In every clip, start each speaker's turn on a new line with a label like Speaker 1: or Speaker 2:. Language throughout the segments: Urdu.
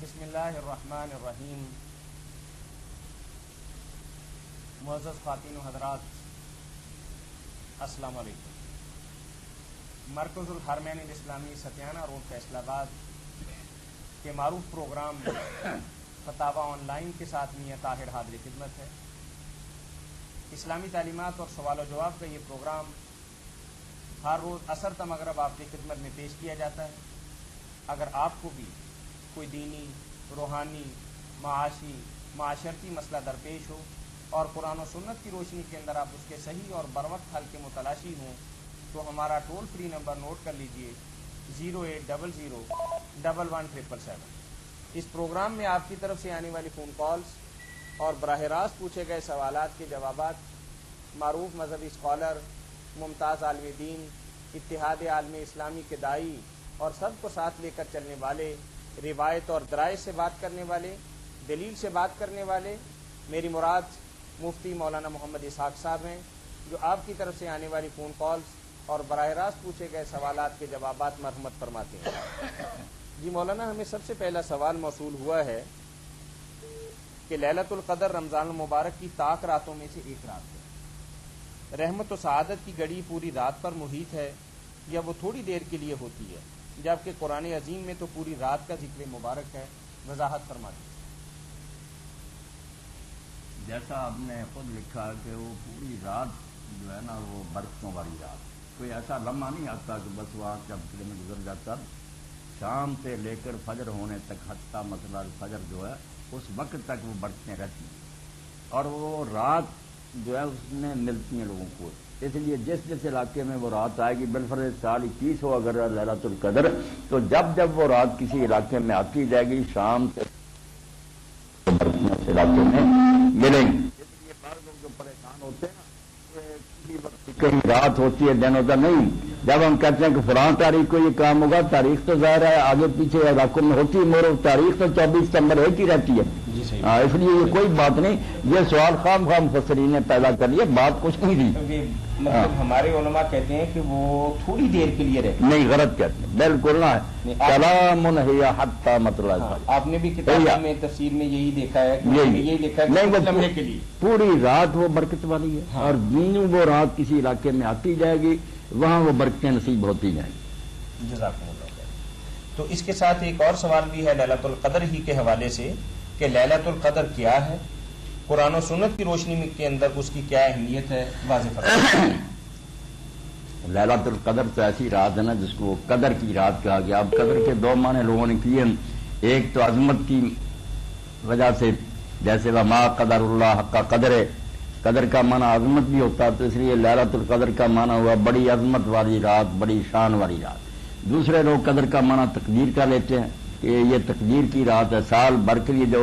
Speaker 1: بسم اللہ الرحمن الرحیم۔ معزز خواتین و حضرات، السلام علیکم۔ مرکز الحرمین الاسلامی ستیانہ روڈ فیصل آباد کے معروف پروگرام فتاوی آن لائن کے ساتھ میاں طاہر حاضر خدمت ہے۔ اسلامی تعلیمات اور سوال و جواب کا یہ پروگرام ہر روز عصر تا مغرب آپ کی خدمت میں پیش کیا جاتا ہے۔ اگر آپ کو بھی کوئی دینی، روحانی، معاشی، معاشرتی مسئلہ درپیش ہو اور قرآن و سنت کی روشنی کے اندر آپ اس کے صحیح اور بروقت حل کے متلاشی ہوں تو ہمارا ٹول فری نمبر نوٹ کر لیجئے 0800111777۔ اس پروگرام میں آپ کی طرف سے آنے والی فون کالز اور براہ راست پوچھے گئے سوالات کے جوابات معروف مذہبی اسکالر، ممتاز عالم دین، اتحاد عالم اسلامی کے داعی اور سب کو ساتھ لے کر چلنے والے، روایت اور درائز سے بات کرنے والے، دلیل سے بات کرنے والے، میری مراد مفتی مولانا محمد اسحاق صاحب ہیں، جو آپ کی طرف سے آنے والی فون کالز اور براہ راست پوچھے گئے سوالات کے جوابات مرحمت فرماتے ہیں۔ جی مولانا، ہمیں سب سے پہلا سوال موصول ہوا ہے کہ لیلۃ القدر رمضان المبارک کی طاق راتوں میں سے ایک رات ہے۔ رحمت و سعادت کی گھڑی پوری رات پر محیط ہے یا وہ تھوڑی دیر کے لیے ہوتی ہے، جبکہ قرآن عظیم میں تو پوری رات کا ذکر مبارک ہے؟ وضاحت فرمائیں۔
Speaker 2: جیسا آپ نے خود لکھا کہ وہ پوری رات جو ہے نا وہ برکتوں والی رات، کوئی ایسا لمحہ نہیں آتا کہ بس وہاں جب میں گزر جاتا، شام سے لے کر فجر ہونے تک، حتیٰ مثلا فجر جو ہے اس وقت تک وہ برکتیں رہتی ہیں، اور وہ رات جو ہے اس میں ملتی ہیں لوگوں کو۔ اس لیے جس علاقے میں وہ رات آئے گی، بالفرض سال 21 ہو اگر لیلۃ القدر، تو جب وہ رات کسی علاقے میں آتی جائے گی، شام سے اس علاقے میں ملیں گی۔ اس لیے بعض لوگ جو پریشان ہوتے ہیں نا، کسی وقت کہیں رات ہوتی ہے دن ہوتا نہیں، جب ہم کہتے ہیں کہ فلاں تاریخ کو یہ کام ہوگا، تاریخ تو ظاہر ہے آگے پیچھے علاقوں میں ہوتی ہے، مگر تاریخ تو 24 ستمبر ایک ہی رہتی ہے۔ اس لیے یہ کوئی بات نہیں، یہ سوال خام مفسرین نے پیدا کر لیا، بات کچھ نہیں دی۔
Speaker 1: مطلب ہمارے علماء کہتے ہیں کہ وہ تھوڑی دیر کے لیے رہتے
Speaker 2: نہیں، غلط کہتے ہیں، بالکل نہ ہے۔ کلام ہی حتی مطلع،
Speaker 1: آپ نے بھی کتاب میں تفسیر میں یہی دیکھا ہے کہ یہی لکھا ہے
Speaker 2: نہیں،
Speaker 1: کچھ لمحے کے لیے
Speaker 2: پوری رات وہ برکت والی ہے، اور دینوں وہ رات کسی علاقے میں آتی جائے گی، وہاں وہ برکتیں نصیب ہوتی جائیں گی۔
Speaker 1: جزاکم اللہ خیر۔ تو اس کے ساتھ ایک اور سوال بھی ہے لیلۃ القدر ہی کے حوالے سے کہ لیلۃ القدر کیا ہے، قرآن و سنت کی روشنی کے اندر اس کی کیا اہمیت ہے، واضح فرمائیں۔
Speaker 2: لیلۃ القدر تو ایسی رات ہے نا جس کو قدر کی رات کہا گیا۔ اب قدر کے دو معنی لوگوں نے کیے، ایک تو عظمت کی وجہ سے، جیسے وما قدر اللہ حق قدر، قدر کا معنی عظمت بھی ہوتا ہے، تو اس لیے لیلۃ القدر کا معنی ہوا بڑی عظمت والی رات، بڑی شان والی رات۔ دوسرے لوگ قدر کا معنی تقدیر کا لیتے ہیں کہ یہ تقدیر کی رات ہے، سال بھر کے لیے جو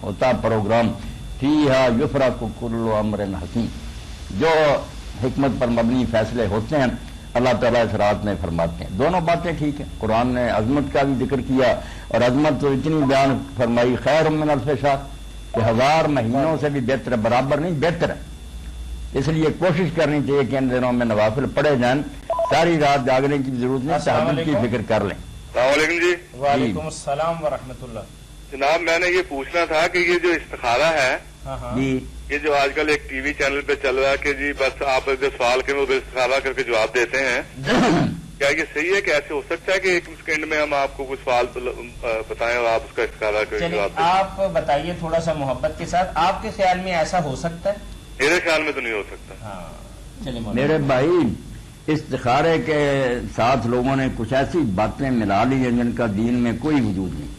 Speaker 2: ہوتا پروگرام، فیہا یفرق کل امر حکیم، جو حکمت پر مبنی فیصلے ہوتے ہیں اللہ تعالیٰ اس رات میں فرماتے ہیں۔ دونوں باتیں ٹھیک ہیں، قرآن نے عظمت کا بھی ذکر کیا، اور عظمت تو اتنی بیان فرمائی، خیر من الف شہر، کہ 1000 مہینوں سے بھی بہتر ہے، برابر نہیں بہتر ہے۔ اس لیے کوشش کرنی چاہیے کہ ان دنوں میں نوافل پڑھے جائیں، ساری رات جاگنے کی ضرورت نہیں، تہجد کی فکر کر لیں۔
Speaker 3: السلام علیکم جی۔
Speaker 1: وعلیکم السلام ورحمۃ اللہ۔
Speaker 3: جناب میں نے یہ پوچھنا تھا کہ یہ جو استخارہ ہے
Speaker 2: جی،
Speaker 3: یہ جو آج کل ایک ٹی وی چینل پہ چل رہا ہے کہ جی بس آپ جو سوال کریں وہ استخارہ کر کے جواب دیتے ہیں، کیا یہ صحیح ہے کہ ایسے ہو سکتا ہے کہ ایک سیکنڈ میں ہم آپ کو کچھ سوال بتائیں اور آپ اس کا استخارہ کر کے
Speaker 1: چلیے
Speaker 3: جواب دیں؟
Speaker 1: آپ بتائیے تھوڑا سا محبت کے ساتھ، آپ کے خیال میں ایسا ہو سکتا ہے؟
Speaker 3: میرے خیال میں تو نہیں ہو سکتا۔
Speaker 1: ہاں چلیے
Speaker 2: میرے بھائی، استخارے کے ساتھ لوگوں نے کچھ ایسی باتیں ملا لی ہیں جن کا دین میں کوئی وجود نہیں۔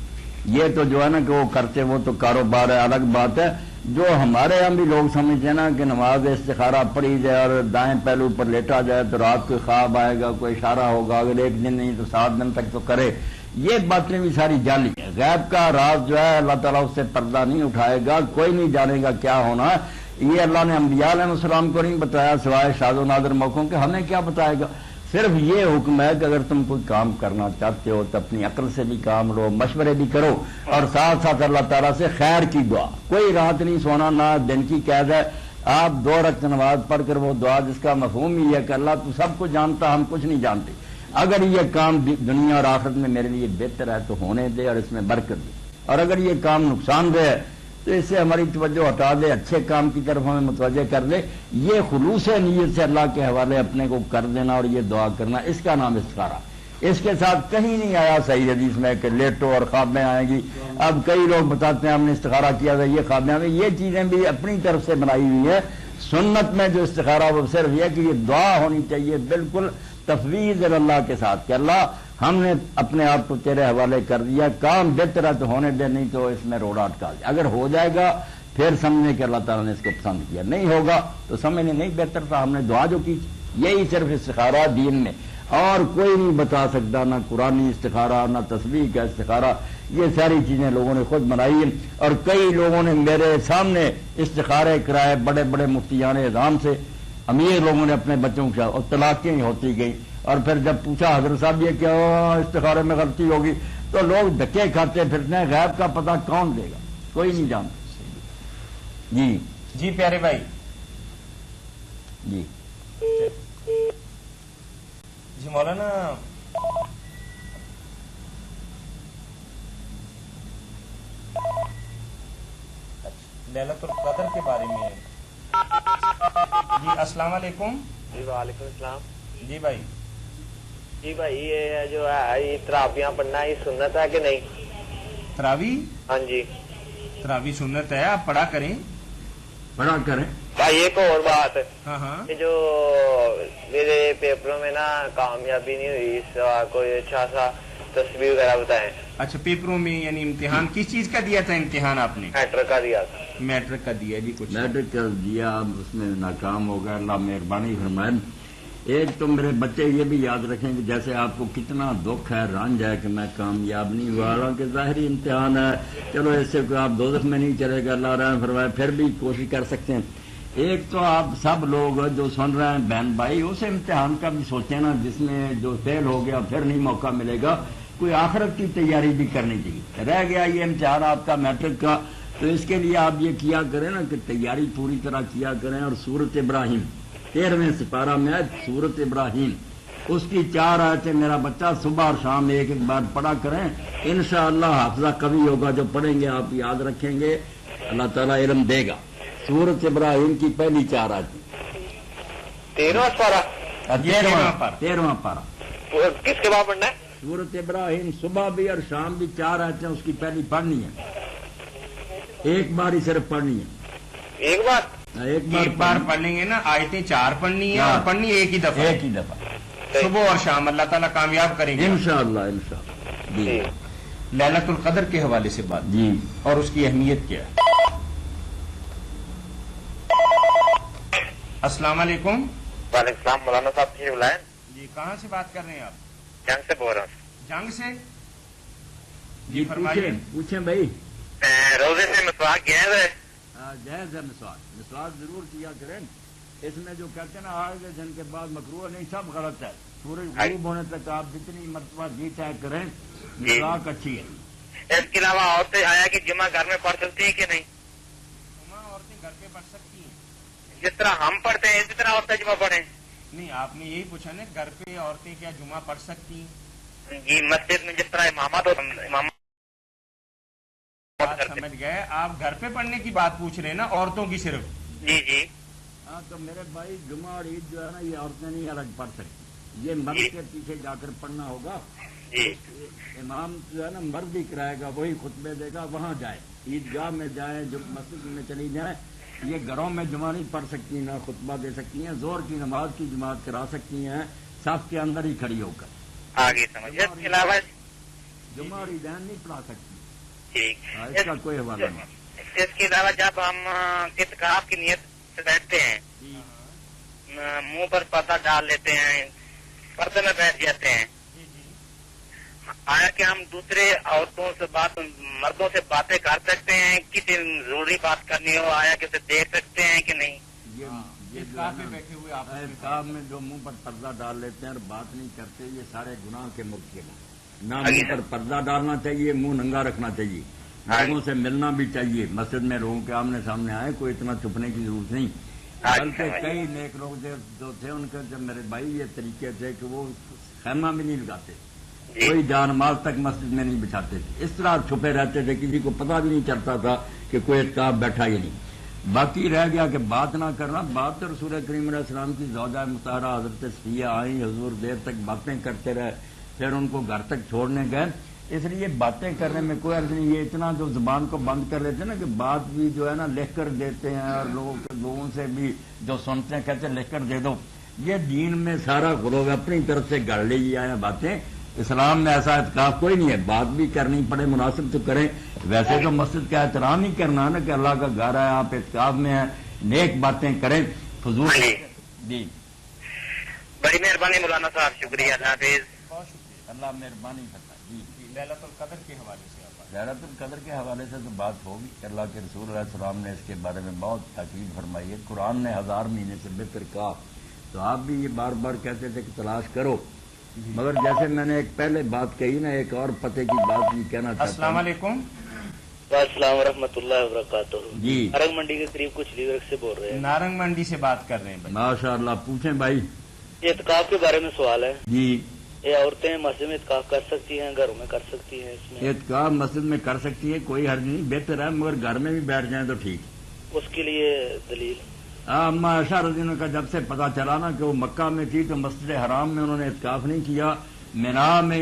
Speaker 2: یہ تو جو ہے نا کہ وہ کرتے، وہ تو کاروبار ہے، الگ بات ہے۔ جو ہمارے یہاں بھی لوگ سمجھتے ہیں نا کہ نماز استخارہ پڑھی جائے اور دائیں پہلو پر لیٹا جائے تو رات کوئی خواب آئے گا، کوئی اشارہ ہوگا، اگر ایک دن نہیں تو 7 دن تک تو کرے، یہ باتیں بھی ساری جعلی ہیں۔ غیب کا راز جو ہے اللہ تعالیٰ اس سے پردہ نہیں اٹھائے گا، کوئی نہیں جانے گا کیا ہونا ہے۔ یہ اللہ نے انبیاء علیہ السلام کو نہیں بتایا سوائے شاذ و نادر موقعوں کے، ہمیں کیا بتائے گا؟ صرف یہ حکم ہے کہ اگر تم کوئی کام کرنا چاہتے ہو تو اپنی عقل سے بھی کام لو، مشورے بھی کرو، اور ساتھ ساتھ اللہ تعالیٰ سے خیر کی دعا۔ کوئی رات نہیں سونا، نہ دن کی قید ہے۔ آپ 2 رکعت نماز پڑھ کر وہ دعا جس کا مفہوم ہی ہے کہ اللہ تو سب کو جانتا، ہم کچھ نہیں جانتے، اگر یہ کام دنیا اور آخرت میں میرے لیے بہتر ہے تو ہونے دے اور اس میں برکت دے، اور اگر یہ کام نقصان دہ ہے تو اس سے ہماری توجہ ہٹا دے، اچھے کام کی طرف ہمیں متوجہ کر دے. یہ خلوص نیت سے اللہ کے حوالے اپنے کو کر دینا اور یہ دعا کرنا، اس کا نام استخارہ. اس کے ساتھ کہیں نہیں آیا صحیح حدیث میں کہ لیٹو اور خوابیں آئیں گی. اب کئی لوگ بتاتے ہیں ہم نے استخارہ کیا تھا، یہ خوابیں آئیں گی. یہ چیزیں بھی اپنی طرف سے بنائی ہوئی ہیں. سنت میں جو استخارہ وہ صرف یہ کہ یہ دعا ہونی چاہیے بالکل تفویض اللہ کے ساتھ کہ اللہ ہم نے اپنے آپ کو تیرے حوالے کر دیا، کام بہتر ہے تو ہونے دے، نہیں تو اس میں روڑا اٹکا دے. اگر ہو جائے گا پھر سمجھنے کہ اللہ تعالیٰ نے اس کو پسند کیا، نہیں ہوگا تو سمجھنے نہیں بہتر تھا ہم نے دعا جو کی. یہی صرف استخارہ دین میں، اور کوئی نہیں بتا سکتا، نہ قرآنی استخارہ نہ تصویر کا استخارہ. یہ ساری چیزیں لوگوں نے خود بنائی ہیں. اور کئی لوگوں نے میرے سامنے استخارے کرائے بڑے بڑے مفتیان اعظام سے، امیر لوگوں نے اپنے بچوں کے ساتھ، اور طلاقیں ہی ہوتی گئی. اور پھر جب پوچھا حضرت صاحب یہ کیا استخارے میں غلطی ہوگی، تو لوگ دھکے کھاتے پھرتے ہیں. غیب کا پتہ کون دے گا؟ کوئی نہیں جانتا. جی
Speaker 1: جی پیارے بھائی.
Speaker 2: جی
Speaker 1: جی مولانا لیلۃ القدر کے بارے میں. جی السلام علیکم.
Speaker 4: جی وعلیکم السلام.
Speaker 1: جی بھائی.
Speaker 4: جی بھائی یہ جو ہے یہ تراویحاں پڑھنا یہ سنت ہے کہ نہیں؟
Speaker 1: تراوی؟
Speaker 4: ہاں جی
Speaker 1: تراوی سنت ہے، آپ پڑھا کریں.
Speaker 2: پڑھا کریں.
Speaker 4: بھائی ایک اور بات،
Speaker 1: ہاں ہاں.
Speaker 4: یہ جو میرے پیپروں میں نا کامیابی نہیں ہوئی، اس کا کوئی اچھا سا تصویر وغیرہ بتائیں.
Speaker 1: اچھا پیپروں میں یعنی امتحان کس چیز کا دیا تھا؟ امتحان آپ نے
Speaker 4: میٹرک کا دیا تھا.
Speaker 1: میٹرک کا دیا. جی کچھ
Speaker 2: میٹرک کر دیا، اس میں ناکام ہو گیا، اللہ مہربانی فرمائے. ایک تو میرے بچے یہ بھی یاد رکھیں کہ جیسے آپ کو کتنا دکھ ہے، رنج ہے کہ میں کامیاب نہیں ہوا، حالانکہ ظاہری امتحان ہے، چلو اس سے کوئی آپ دوزخ میں نہیں چلے گا، اللہ رحم فرمائے، پھر بھی کوشش کر سکتے ہیں. ایک تو آپ سب لوگ جو سن رہے ہیں بہن بھائی، اس امتحان کا بھی سوچیں نا جس میں جو فیل ہو گیا پھر نہیں موقع ملے گا. کوئی آخرت کی تیاری بھی کرنی چاہیے. رہ گیا یہ امتحان آپ کا میٹرک کا، تو اس کے لیے آپ یہ کیا کریں نا کہ تیاری پوری طرح کیا کریں. اور سورت ابراہیم 13ویں سپارہ میں ہے سورت ابراہیم، اس کی 4 آیتیں میرا بچہ صبح اور شام ایک ایک بار پڑھا کریں. انشاءاللہ حافظہ کبھی ہوگا، جو پڑھیں گے آپ یاد رکھیں گے، اللہ تعالیٰ علم دے گا. سورت ابراہیم کی پہلی 4 آیتیں.
Speaker 4: 13واں پارہ.
Speaker 2: 13واں پارہ.
Speaker 4: کس کے بعد پڑھنا ہے؟
Speaker 2: سورت ابراہیم صبح بھی اور شام بھی 4 آیتیں اس کی پہلی پڑھنی ہے، ایک بار ہی صرف پڑھنی ہے.
Speaker 4: ایک بار
Speaker 1: ایک بار پڑھ لیں گے نا، آیتیں 4 پڑھنی ہے اور پڑھنی ایک ہی دفعہ.
Speaker 2: ایک ہی دفعہ
Speaker 1: صبح اور شام. اللہ تعالیٰ کامیاب کریں گے
Speaker 2: انشاءاللہ. جی
Speaker 1: لیلۃ القدر کے حوالے سے بات
Speaker 2: جی
Speaker 1: اور اس کی اہمیت کیا ہے. السلام علیکم.
Speaker 4: وعلیکم السلام. مولانا صاحب تھے بلائیں.
Speaker 1: جی کہاں سے بات کر رہے ہیں آپ؟
Speaker 4: جنگ سے بول رہا ہوں.
Speaker 1: جنگ سے.
Speaker 2: جی پوچھیں بھائی.
Speaker 4: روزے سے مسواک گیا ہے؟
Speaker 2: جائز ہے مسواک ضرور کیا کریں. اس میں جو کہتے ہیں نا آج دن کے بعد مکروہ نہیں، سب غلط ہے. سورج غروب ہونے تک آپ جتنی مرتبہ جی چاہے کریں، مسواک اچھی ہے.
Speaker 4: اس کے علاوہ عورتیں آیا کہ جمعہ گھر میں پڑھ سکتی ہیں کہ نہیں؟
Speaker 1: جمعہ عورتیں گھر پہ پڑھ سکتی ہیں
Speaker 4: جس طرح ہم پڑھتے ہیں اسی طرح عورتیں جمعہ پڑھیں؟
Speaker 1: نہیں، آپ نے یہی پوچھا نا گھر پہ عورتیں کیا جمعہ پڑھ سکتی ہیں؟
Speaker 4: جی مسجد میں جس طرح امامات ہو
Speaker 1: بات سمجھ گئے. آپ گھر پہ پڑھنے کی بات پوچھ رہے ہیں نا، عورتوں کی صرف.
Speaker 4: جی جی
Speaker 2: ہاں تو میرے بھائی جمعہ اور عید جو ہے نا یہ عورتیں نہیں الگ پڑھ سکتی، یہ مرد کے پیچھے جا کر پڑھنا ہوگا.
Speaker 4: جی
Speaker 2: امام جو ہے نا مرد ہی کرائے گا، وہی خطبے دے گا، وہاں جائے، عیدگاہ میں جائیں، جو مسجد میں چلی جائیں. یہ گھروں میں جمعہ نہیں پڑھ سکتی، نہ خطبہ دے سکتی ہیں. ظہر کی نماز کی جماعت کرا سکتی ہیں صف کے اندر ہی کھڑی ہو کر.
Speaker 4: آگے سمجھ. اس کے علاوہ
Speaker 2: جمعہ اور عیدین نہیں پڑھا سکتی.
Speaker 4: ٹھیک.
Speaker 2: اس کا کوئی حوالہ نہیں.
Speaker 4: اس کے علاوہ جب ہم اعتکاف کی نیت سے بیٹھتے ہیں، منہ پر پردہ ڈال لیتے ہیں، پردے میں بیٹھ جاتے ہیں، آیا کہ ہم دوسرے عورتوں سے مردوں سے باتیں کر سکتے ہیں؟ کسی ضروری بات کرنی ہو آیا کہ اسے دیکھ سکتے ہیں کہ نہیں؟
Speaker 2: یہ
Speaker 1: بیٹھے ہوئے آپ
Speaker 2: اعتکاف میں جو منہ پر پردہ ڈال لیتے ہیں اور بات نہیں کرتے، یہ سارے گناہ کے مرتکب ہیں. نہ منہ پر پردہ ڈالنا چاہیے، منہ ننگا رکھنا چاہیے، لوگوں سے ملنا بھی چاہیے. مسجد میں لوگوں کے آمنے سامنے آئے، کوئی اتنا چھپنے کی ضرورت نہیں. بلکہ کئی نیک لوگ جو تھے ان کے جب میرے بھائی یہ طریقے تھے کہ وہ خیمہ بھی نہیں لگاتے، کوئی جانماز تک مسجد میں نہیں بچھاتے تھے، اس طرح چھپے رہتے تھے، کسی کو پتہ بھی نہیں چلتا تھا کہ کوئی اعتکاف بیٹھا یا نہیں۔ باقی رہ گیا کہ بات نہ کرنا، بات تو رسول کریم علیہ السلام کی زوجہ مطہرہ حضرت صفیہ آئیں، حضور دیر تک باتیں کرتے رہے، پھر ان کو گھر تک چھوڑنے گئے، اس لیے باتیں کرنے میں کوئی عرض نہیں۔ یہ اتنا جو زبان کو بند کر لیتے ہیں نا کہ بات بھی جو ہے نا لکھ کر دیتے ہیں، اور لوگوں سے بھی جو سنتے ہیں کہتے ہیں لکھ کر دے دو، یہ دین میں سارا غلو اپنی طرف سے گڑ لی آئے باتیں۔ اسلام میں ایسا اعتکاف کوئی نہیں ہے، بات بھی کرنی پڑے مناسب تو کریں، ویسے تو مسجد کا احترام ہی کرنا ہے نا کہ اللہ کا گھر ہے، آپ اعتکاف میں ہیں، نیک باتیں کریں، فضول جی۔
Speaker 4: بڑی مہربانی مولانا صاحب، شکریہ، اللہ حافظ۔
Speaker 1: بہت شکریہ۔
Speaker 2: اللہ مہربانی کرتا ہے جی۔
Speaker 1: ليلۃ القدر کے حوالے سے آپ
Speaker 2: ليلۃ القدر کے حوالے سے تو بات ہوگی، اللہ کے رسول علیہ السلام نے اس کے بارے میں بہت تاکید فرمائی ہے، قرآن نے 1000 مہینے سے بہتر کہا، تو آپ بھی یہ بار بار کہتے تھے کہ تلاش کرو، مگر جیسے میں نے ایک پہلے بات کہی نا، ایک اور پتے کی بات بھی کہنا چاہتا ہوں۔
Speaker 1: السلام علیکم۔
Speaker 5: السلام ورحمۃ اللہ وبرکاتہ
Speaker 2: جی،
Speaker 5: نارنگ منڈی کے قریب کچھ لیور سے بول رہے ہیں۔
Speaker 1: نارنگ منڈی سے بات کر رہے ہیں بھائی۔
Speaker 2: ماشاء اللہ، پوچھیں بھائی۔
Speaker 5: اعتکاف کے بارے میں سوال ہے،
Speaker 2: جی،
Speaker 5: یہ عورتیں مسجد میں اعتکاف کر سکتی ہیں، گھروں میں کر سکتی ہیں؟ اس میں
Speaker 2: اعتکاف مسجد میں کر سکتی ہے، کوئی حرج نہیں، بہتر ہے، مگر گھر میں بھی بیٹھ جائیں تو ٹھیک۔
Speaker 5: اس کے لیے دلیل؟
Speaker 2: اما عائشہ رضی اللہ عنہا کا جب سے پتا چلا نا کہ وہ مکہ میں تھی تو مسجد حرام میں انہوں نے اعتکاف نہیں کیا، مینا میں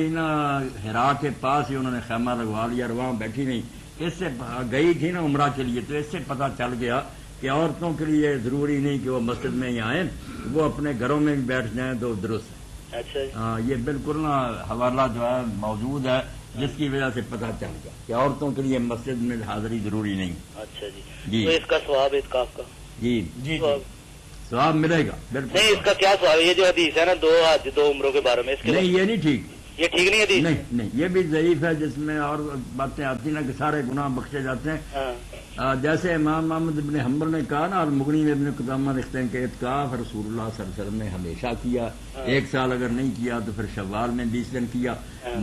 Speaker 2: ہرا کے پاس ہی انہوں نے خیمہ لگوا لیا اور وہاں بیٹھی نہیں، اس سے گئی تھی نا عمرہ کے لیے، تو اس سے پتا چل گیا کہ عورتوں کے لیے ضروری نہیں کہ وہ مسجد میں ہی آئیں، وہ اپنے گھروں میں بھی بیٹھ جائیں تو درست ہے۔
Speaker 5: اچھا جی،
Speaker 2: ہاں، یہ بالکل نا حوالہ جو ہے موجود ہے، جس کی وجہ سے پتا چل گیا کہ عورتوں کے لیے مسجد میں حاضری ضروری نہیں۔
Speaker 5: اچھا جی،
Speaker 2: جی۔
Speaker 5: تو اس کا ثواب اعتکاف کا
Speaker 2: جی
Speaker 1: جی
Speaker 5: ثواب؟
Speaker 2: ثواب ملے گا بالکل۔
Speaker 5: نہیں، اس کا کیا ثواب ہے؟ یہ جو حدیث ہے نا 2 حج 2 عمروں کے بارے میں، اس کے
Speaker 2: نہیں، یہ نہیں ٹھیک،
Speaker 5: یہ ٹھیک نہیں حدیث؟
Speaker 2: نہیں، یہ بھی ضعیف ہے، جس میں اور باتیں آتی نا کہ سارے گناہ بخشے جاتے ہیں۔
Speaker 5: ہاں،
Speaker 2: جیسے امام محمد ابن حنبل نے کہا نا، المغنی میں ابن قدامہ لکھتے ہیں کہ اعتکاف رسول اللہ صلی اللہ علیہ وسلم نے ہمیشہ کیا، 1 سال اگر نہیں کیا تو پھر شوال میں 20 دن کیا،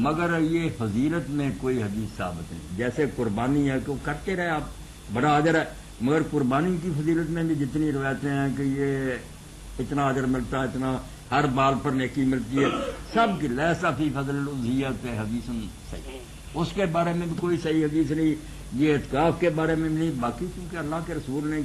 Speaker 2: مگر یہ فضیلت میں کوئی حدیث ثابت نہیں۔ جیسے قربانی ہے کہ وہ کرتے رہے آپ، بڑا اجر ہے، مگر قربانی کی فضیلت میں بھی جتنی روایتیں ہیں کہ یہ اتنا اجر ملتا ہے، اتنا ہر بال پر نیکی ملتی ہے، سب کی لیسا فی فضل الاضحیۃ حدیث صحیح، اس کے بارے میں بھی کوئی صحیح حدیث نہیں، یہ اعتکاف کے بارے میں بھی نہیں۔ باقی کیونکہ اللہ کے رسول نے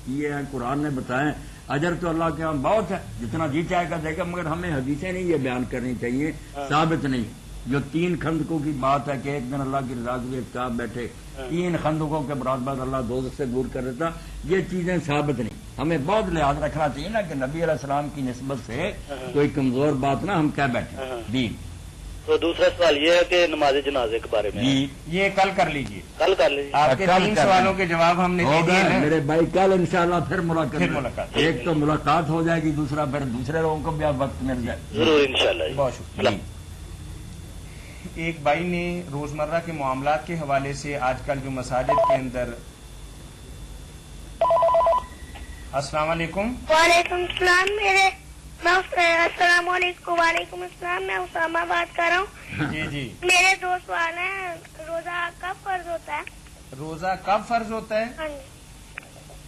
Speaker 2: کیے ہیں، قرآن نے بتائے، اجر تو اللہ کے ہاں بہت ہے، جتنا جی چاہے گا دے گا، مگر ہمیں حدیثیں نہیں یہ بیان کرنی چاہیے، ثابت نہیں۔ جو 3 خندقوں کی بات ہے کہ ایک دن اللہ کی رضا کے لیے اعتکاف بیٹھے، 3 خندقوں کے برابر اللہ دوزخ سے دور کر دیتا، یہ چیزیں ثابت نہیں۔ ہمیں بہت لحاظ رکھنا چاہیے نا کہ نبی علیہ السلام کی نسبت سے کوئی کمزور بات نہ ہم کہہ بیٹھے۔ جی،
Speaker 5: تو دوسرا سوال یہ ہے کہ نماز جنازے کے بارے میں
Speaker 2: جی،
Speaker 1: یہ کل کر لیجئے،
Speaker 5: کل کر لیجیے۔
Speaker 1: آپ کے
Speaker 2: کل
Speaker 1: 3
Speaker 2: کر
Speaker 1: سوالوں
Speaker 2: لیں۔
Speaker 1: کے جواب ہم نے دے
Speaker 2: ہو
Speaker 1: دیے
Speaker 2: گئے
Speaker 1: ہیں۔
Speaker 2: میرے بھائی، کل انشاءاللہ پھر
Speaker 1: پھر
Speaker 2: ملاقات،
Speaker 1: ملاقات۔
Speaker 2: ایک تو ملاقات ہو جائے گی، دوسرا پھر دوسرے لوگوں کو بھی اب وقت مل جائے۔
Speaker 5: ضرور انشاءاللہ جی۔
Speaker 1: بہت شکریہ۔
Speaker 2: جی،
Speaker 1: ایک بھائی نے روزمرہ کے معاملات کے حوالے سے آج کل جو مساجد کے اندر السلام علیکم۔
Speaker 6: وعلیکم السلام، السلام علیکم، وعلیکم السلام، میں اسامہ بات کر رہا ہوں۔
Speaker 1: جی جی،
Speaker 6: میرے 2 سوال ہیں، روزہ کب فرض ہوتا ہے؟
Speaker 1: روزہ کب فرض ہوتا ہے؟
Speaker 6: ہاں جی،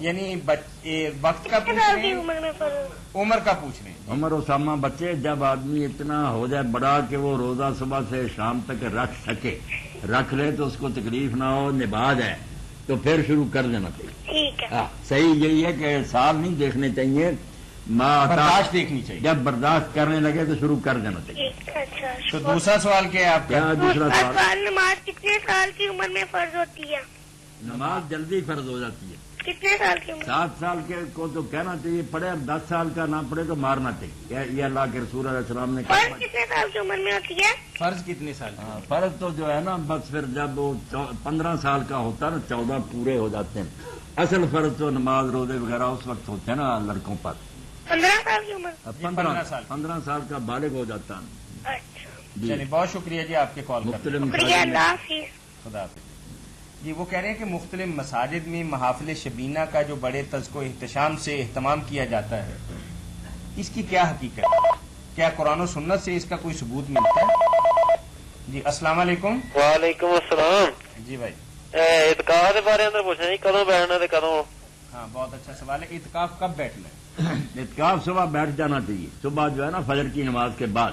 Speaker 1: یعنی وقت کا
Speaker 6: کتنے
Speaker 1: پوچھ
Speaker 6: سال
Speaker 1: رہے
Speaker 6: کی
Speaker 1: ہیں،
Speaker 6: عمر میں فرض ہوتا ہے؟
Speaker 1: عمر کا پوچھ رہے ہیں؟
Speaker 2: عمر اسامہ بچے، جب آدمی اتنا ہو جائے بڑا کہ وہ روزہ صبح سے شام تک رکھ سکے، رکھ لے تو اس کو تکلیف نہ ہو، نبھا جائے، تو پھر شروع کر دینا چاہیے۔
Speaker 6: ٹھیک ہے،
Speaker 2: ہاں، صحیح یہی ہے کہ سال نہیں دیکھنے چاہیے،
Speaker 1: برداشت دیکھنی چاہیے۔
Speaker 2: جب برداشت کرنے لگے تو شروع کر دینا چاہیے۔
Speaker 6: ٹھیک ہے، اچھا۔
Speaker 1: تو دوسرا سوال کیا ہے آپ کا؟
Speaker 2: کیا دوسرا
Speaker 6: دوسرا
Speaker 2: سوال؟
Speaker 6: سوال، نماز کتنے سال کی عمر میں فرض ہوتی ہے؟
Speaker 2: نماز جلدی فرض ہو جاتی ہے،
Speaker 6: کتنے سال کی عمر؟
Speaker 2: 7 سال کے کو تو کہنا چاہیے پڑھے، اب 10 سال کا نہ پڑھے تو مارنا چاہیے، یہ اللہ کے رسول علیہ السلام نے کہا۔
Speaker 6: فرض کتنے سال کی عمر میں ہوتی ہے؟
Speaker 1: فرض کتنے سال کا؟
Speaker 2: ہاں، فرض تو جو ہے نا بس پھر جب وہ 15 سال کا ہوتا ہے نا، 14 پورے ہو جاتے ہیں۔ اصل فرض تو نماز روزے وغیرہ اس وقت ہوتے ہیں نا لڑکوں پر،
Speaker 6: 15 سال کی عمر؟
Speaker 2: 15 سال کا بالغ ہو جاتا ہے۔
Speaker 6: اچھا،
Speaker 2: جی،
Speaker 1: چلیے، بہت شکریہ جی آپ کے کال کرنے
Speaker 2: مختلف
Speaker 1: کا۔
Speaker 6: شکریہ، اللہ حافظ۔
Speaker 1: خدا حافظ۔ جی، وہ کہہ رہے ہیں کہ مختلف مساجد میں محافل شبینہ کا جو بڑے تذکر و احتشام سے اہتمام کیا جاتا ہے، اس کی کیا حقیقت ہے؟ کیا قرآن و سنت سے اس کا کوئی ثبوت ملتا ہے؟ جی، السلام علیکم۔
Speaker 5: وعلیکم السلام،
Speaker 1: جی بھائی،
Speaker 5: اعتکاف کے بارے میں پوچھنا جی، کدوں بیٹھنا تے کدوں؟
Speaker 1: ہاں، بہت اچھا سوال ہے۔ اعتکاف کب بیٹھنا ہے؟
Speaker 2: اعتکاف صبح بیٹھ جانا چاہیے، صبح جو ہے نا فجر کی نماز کے بعد،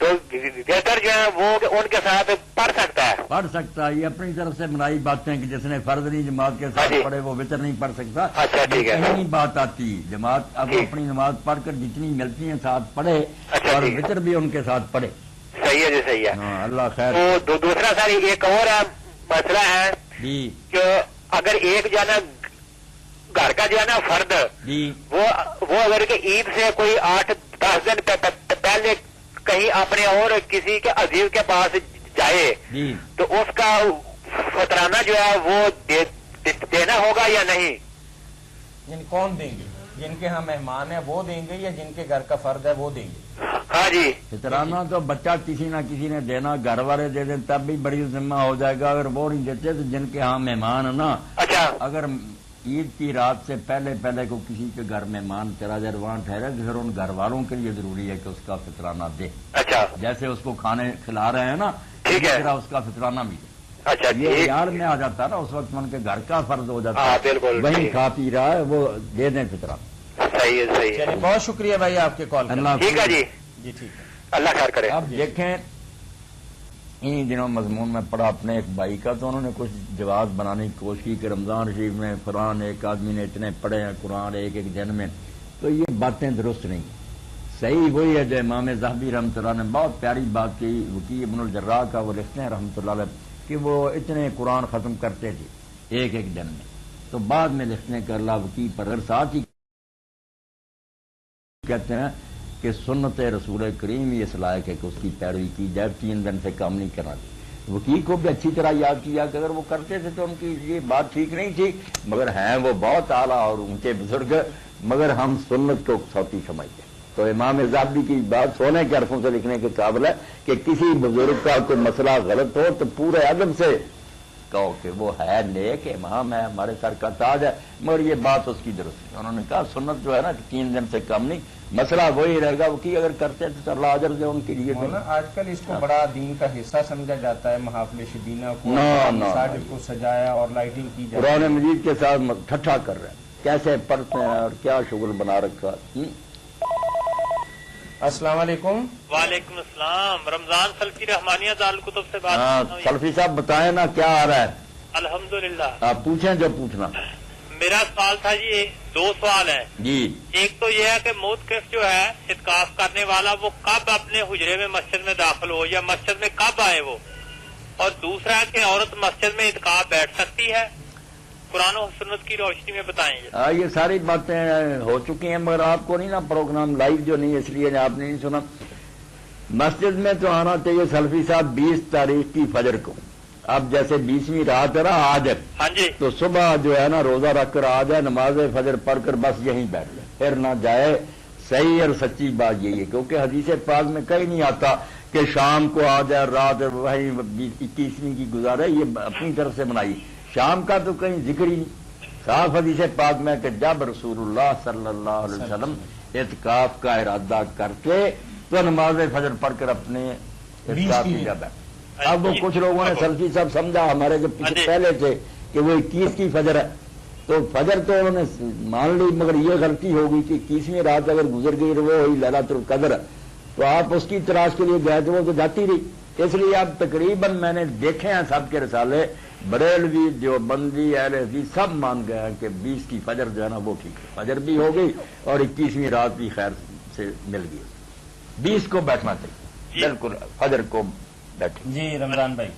Speaker 4: تو بہتر جو ہے وہ ان کے ساتھ پڑھ سکتا ہے.
Speaker 2: پڑھ سکتا ہے. یہ اپنی طرف سے بنائی باتیں کہ جس نے فرض نہیں جماعت کے ساتھ پڑھے وہ وتر نہیں پڑھ سکتا.
Speaker 4: اچھا ٹھیک ہے.
Speaker 2: کہیں بات آتی جماعت اب اپنی نماز پڑھ کر جتنی ملتی ہیں ساتھ پڑھے اور وتر بھی ان کے ساتھ پڑھے.
Speaker 4: صحیح ہے جی صحیح ہے.
Speaker 2: ہاں اللہ خیر.
Speaker 4: تو دوسرا سر ایک اور مسئلہ ہے
Speaker 2: جی
Speaker 4: کہ اگر ایک جو ہے نا گھر کا جو ہے نا فرد
Speaker 2: جی
Speaker 4: وہ اگر کہ عید سے کوئی 8-10 دن پہلے کہیں اپنے اور کسی کے عزیز کے پاس جائے
Speaker 2: جی
Speaker 4: تو اس کا فطرانہ جو ہے وہ دینا ہوگا یا نہیں؟
Speaker 1: یعنی کون دیں گے؟ جن کے ہاں مہمان ہیں وہ دیں گے یا جن کے گھر کا فرد ہے وہ دیں گے؟
Speaker 4: ہاں جی.
Speaker 2: فطرانہ تو بچہ کسی نہ کسی نے دینا. گھر والے دے دیں تب بھی بڑی ذمہ ہو جائے گا. اگر وہ نہیں دیتے تو جن کے ہاں مہمان ہے نا,
Speaker 4: اچھا
Speaker 2: اگر عید کی رات سے پہلے کو کسی کے گھر مہمان چلا جائے وہاں ٹھہرے تو پھر ان گھر والوں کے لیے ضروری ہے کہ اس کا فطرانہ دے.
Speaker 4: اچھا
Speaker 2: جیسے اس کو کھانے کھلا رہے ہیں نا
Speaker 4: ٹھیک ہے,
Speaker 2: اس کا فطرانہ بھی دے.
Speaker 4: اچھا
Speaker 2: یہ
Speaker 4: ٹھیک.
Speaker 2: خیال میں آ جاتا ہے نا اس وقت ان کے گھر کا فرض ہو جاتا
Speaker 4: ہاں
Speaker 2: ہے
Speaker 4: بالکل
Speaker 2: وہی کھا پی رہا ہے وہ دے دیں فطرانہ.
Speaker 4: صحیح ہے صحیح ہے.
Speaker 1: چلیے بہت شکریہ بھائی آپ کے کال.
Speaker 2: اللہ
Speaker 4: ٹھیک ہے جی,
Speaker 1: جی ٹھیک ہے.
Speaker 4: اللہ خیر کرے.
Speaker 2: اب دیکھیں ان دنوں مضمون میں پڑھا اپنے ایک بھائی کا تو انہوں نے کچھ جواب بنانے کی کوشش کی کہ رمضان شریف میں قرآن ایک آدمی نے اتنے پڑھے ہیں قرآن ایک دن میں, تو یہ باتیں درست نہیں. صحیح وہی ہے جو امام ذہبی رحمۃ اللہ نے بہت پیاری بات کی. وکی ابن الجراح کا وہ لکھتے ہیں رحمۃ اللہ علیہ کہ وہ اتنے قرآن ختم کرتے تھے ایک دن میں, تو بعد میں لکھنے کا اللہ وکی پر اگر ساتھ ہی کہتے ہیں کہ سنت رسول کریم یہ لائق ہے کہ اس کی پیروی کی جائے, 3 دن سے کم نہیں کرنا چاہیے. وکیل کو بھی اچھی طرح یاد کیا کہ اگر وہ کرتے تھے تو ان کی یہ بات ٹھیک نہیں تھی, مگر ہیں وہ بہت اعلیٰ اور اونچے بزرگ, مگر ہم سنت کو سوتی سمجھتے ہیں. تو امام ذہبی کی بات سونے کے حرفوں سے لکھنے کے قابل ہے کہ کسی بزرگ کا کوئی مسئلہ غلط ہو تو پورے ادب سے کہو کہ وہ ہے نیک امام ہے ہمارے سر کا تاج ہے, مگر یہ بات اس کی درست ہے. انہوں نے کہا سنت جو ہے نا 3 دن سے کم نہیں, مسئلہ وہی رہے گا. وہ کی اگر کرتے تو اللہ اجر دے ان کے لیے.
Speaker 1: آج کل اس کو بڑا دین کا حصہ سمجھا جاتا ہے, محافل شبینہ کو مساجد کو سجایا اور لائٹنگ کی جاتی ہے.
Speaker 2: قرآن مجید کے ساتھ ٹھٹھا کر رہے ہیں, کیسے پڑھتے ہیں اور کیا شغل بنا رکھا.
Speaker 1: السلام علیکم.
Speaker 5: وعلیکم السلام. رمضان سلفی رحمانیہ دارالکتب سے بات
Speaker 2: ہاں
Speaker 5: کر رہا ہوں.
Speaker 2: سلفی صاحب بتائیں نا کیا آ رہا ہے.
Speaker 5: الحمدللہ.
Speaker 2: آپ پوچھیں جو پوچھنا.
Speaker 5: میرا سوال تھا جی, 2 سوال ہیں.
Speaker 2: جی
Speaker 5: ایک تو یہ ہے کہ موتکف جو ہے اعتکاف کرنے والا وہ کب اپنے حجرے میں مسجد میں داخل ہو یا مسجد میں کب آئے وہ, اور دوسرا ہے کہ عورت مسجد میں اعتکاف بیٹھ سکتی ہے, قرآن و سنت کی روشنی میں بتائیں.
Speaker 2: یہ ساری باتیں ہو چکی ہیں مگر آپ کو نہیں نا پروگرام لائیو جو نہیں اس لیے آپ نے نہیں سنا. مسجد میں تو آنا چاہیے سلفی صاحب 20 تاریخ کی فجر کو. اب جیسے 20ویں رات ہے نا آج,
Speaker 5: ہاں جی,
Speaker 2: تو صبح جو ہے نا روزہ رکھ کر آ جائے, نماز فجر پڑھ کر بس یہیں بیٹھ جائے, پھر نہ جائے. صحیح اور سچی بات یہی ہے کیونکہ حدیث پاک میں کہیں نہیں آتا کہ شام کو آ جائے رات وہی 21ویں کی گزارے. یہ اپنی طرف سے بنائی. شام کا تو کہیں ذکر ہی نہیں. صاف حدیث پاک میں کہ جب رسول اللہ صلی اللہ علیہ وسلم اعتکاف کا ارادہ کرتے تو نماز فجر پڑھ کر اپنے اعتکاف کی جگہ بیٹھے. اب وہ کچھ لوگوں نے سلفی صاحب سمجھا ہمارے جو پہلے تھے کہ وہ 21 کی فجر ہے, تو فجر تو انہوں نے مان لی, مگر یہ غلطی ہوگی کہ 21ویں رات اگر گزر گئی وہ ہوئی لیلۃ القدر, تو آپ اس کی تلاش کے لیے گئے تو وہ تو جاتی رہی. اس لیے اب تقریباً میں نے دیکھے ہیں سب کے رسالے, بریلوی دیوبندی اہل حدیث سب مان گئے ہیں کہ 20 کی فجر جو ہے نا وہ ٹھیک ہے. فجر بھی ہو گئی اور 21ویں رات بھی خیر سے مل گئی. 20 کو بیٹھنا چاہیے بالکل, فجر کو بیٹھے.
Speaker 1: جی رمضان بھائی.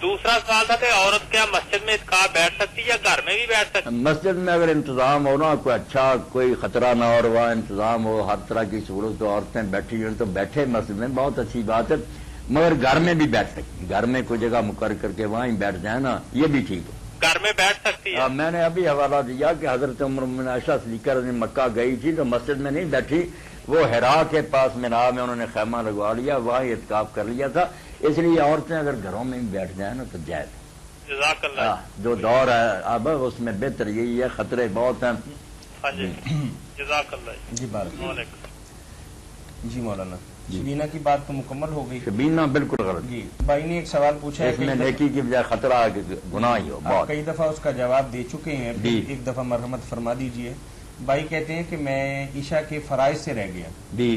Speaker 5: دوسرا سوال تھا کہ عورت کیا مسجد میں اعتکاف بیٹھ سکتی یا گھر میں بھی بیٹھ سکتی؟
Speaker 2: مسجد میں اگر انتظام ہو نا کوئی اچھا, کوئی خطرہ نہ اور وہاں انتظام ہو, ہر طرح کی سہولت تو عورتیں بیٹھی ہوئی تو بیٹھے مسجد میں, بہت اچھی بات ہے. مگر گھر میں بھی بیٹھ سکتی, گھر میں کوئی جگہ مقرر کر کے وہاں ہی بیٹھ جائے نا, یہ بھی ٹھیک ہے.
Speaker 5: گھر میں بیٹھ سکتی ہے.
Speaker 2: میں نے ابھی حوالہ دیا کہ حضرت عمر بن عائشہ صدیقہ رضی مکہ گئی تھی تو مسجد میں نہیں بیٹھی, وہ حرا کے پاس مینا میں انہوں نے خیمہ لگوا لیا, وہاں اعتکاف کر لیا تھا. اس لیے عورتیں اگر گھروں میں بھی بیٹھ جائیں نا تو جائز.
Speaker 5: جزاک اللہ.
Speaker 2: جو دور ہے اب اس میں بہتر یہی ہے, خطرے بہت ہیں.
Speaker 5: ہاں جی جزاک اللہ.
Speaker 1: جی بارک. جی مولانا
Speaker 2: جی.
Speaker 1: شبینہ کی بات تو مکمل ہو گئی.
Speaker 2: شبینہ بالکل غلط.
Speaker 1: جی بھائی نے ایک سوال پوچھا ہے
Speaker 2: اس میں نیکی کی بجائے خطرہ گناہ ہی ہو بہت.
Speaker 1: کئی دفعہ اس کا جواب دے چکے ہیں,
Speaker 2: جی.
Speaker 1: ایک دفعہ مرحمت فرما دیجئے. بھائی کہتے ہیں کہ میں عشاء کے فرائض سے رہ گیا,
Speaker 2: جی,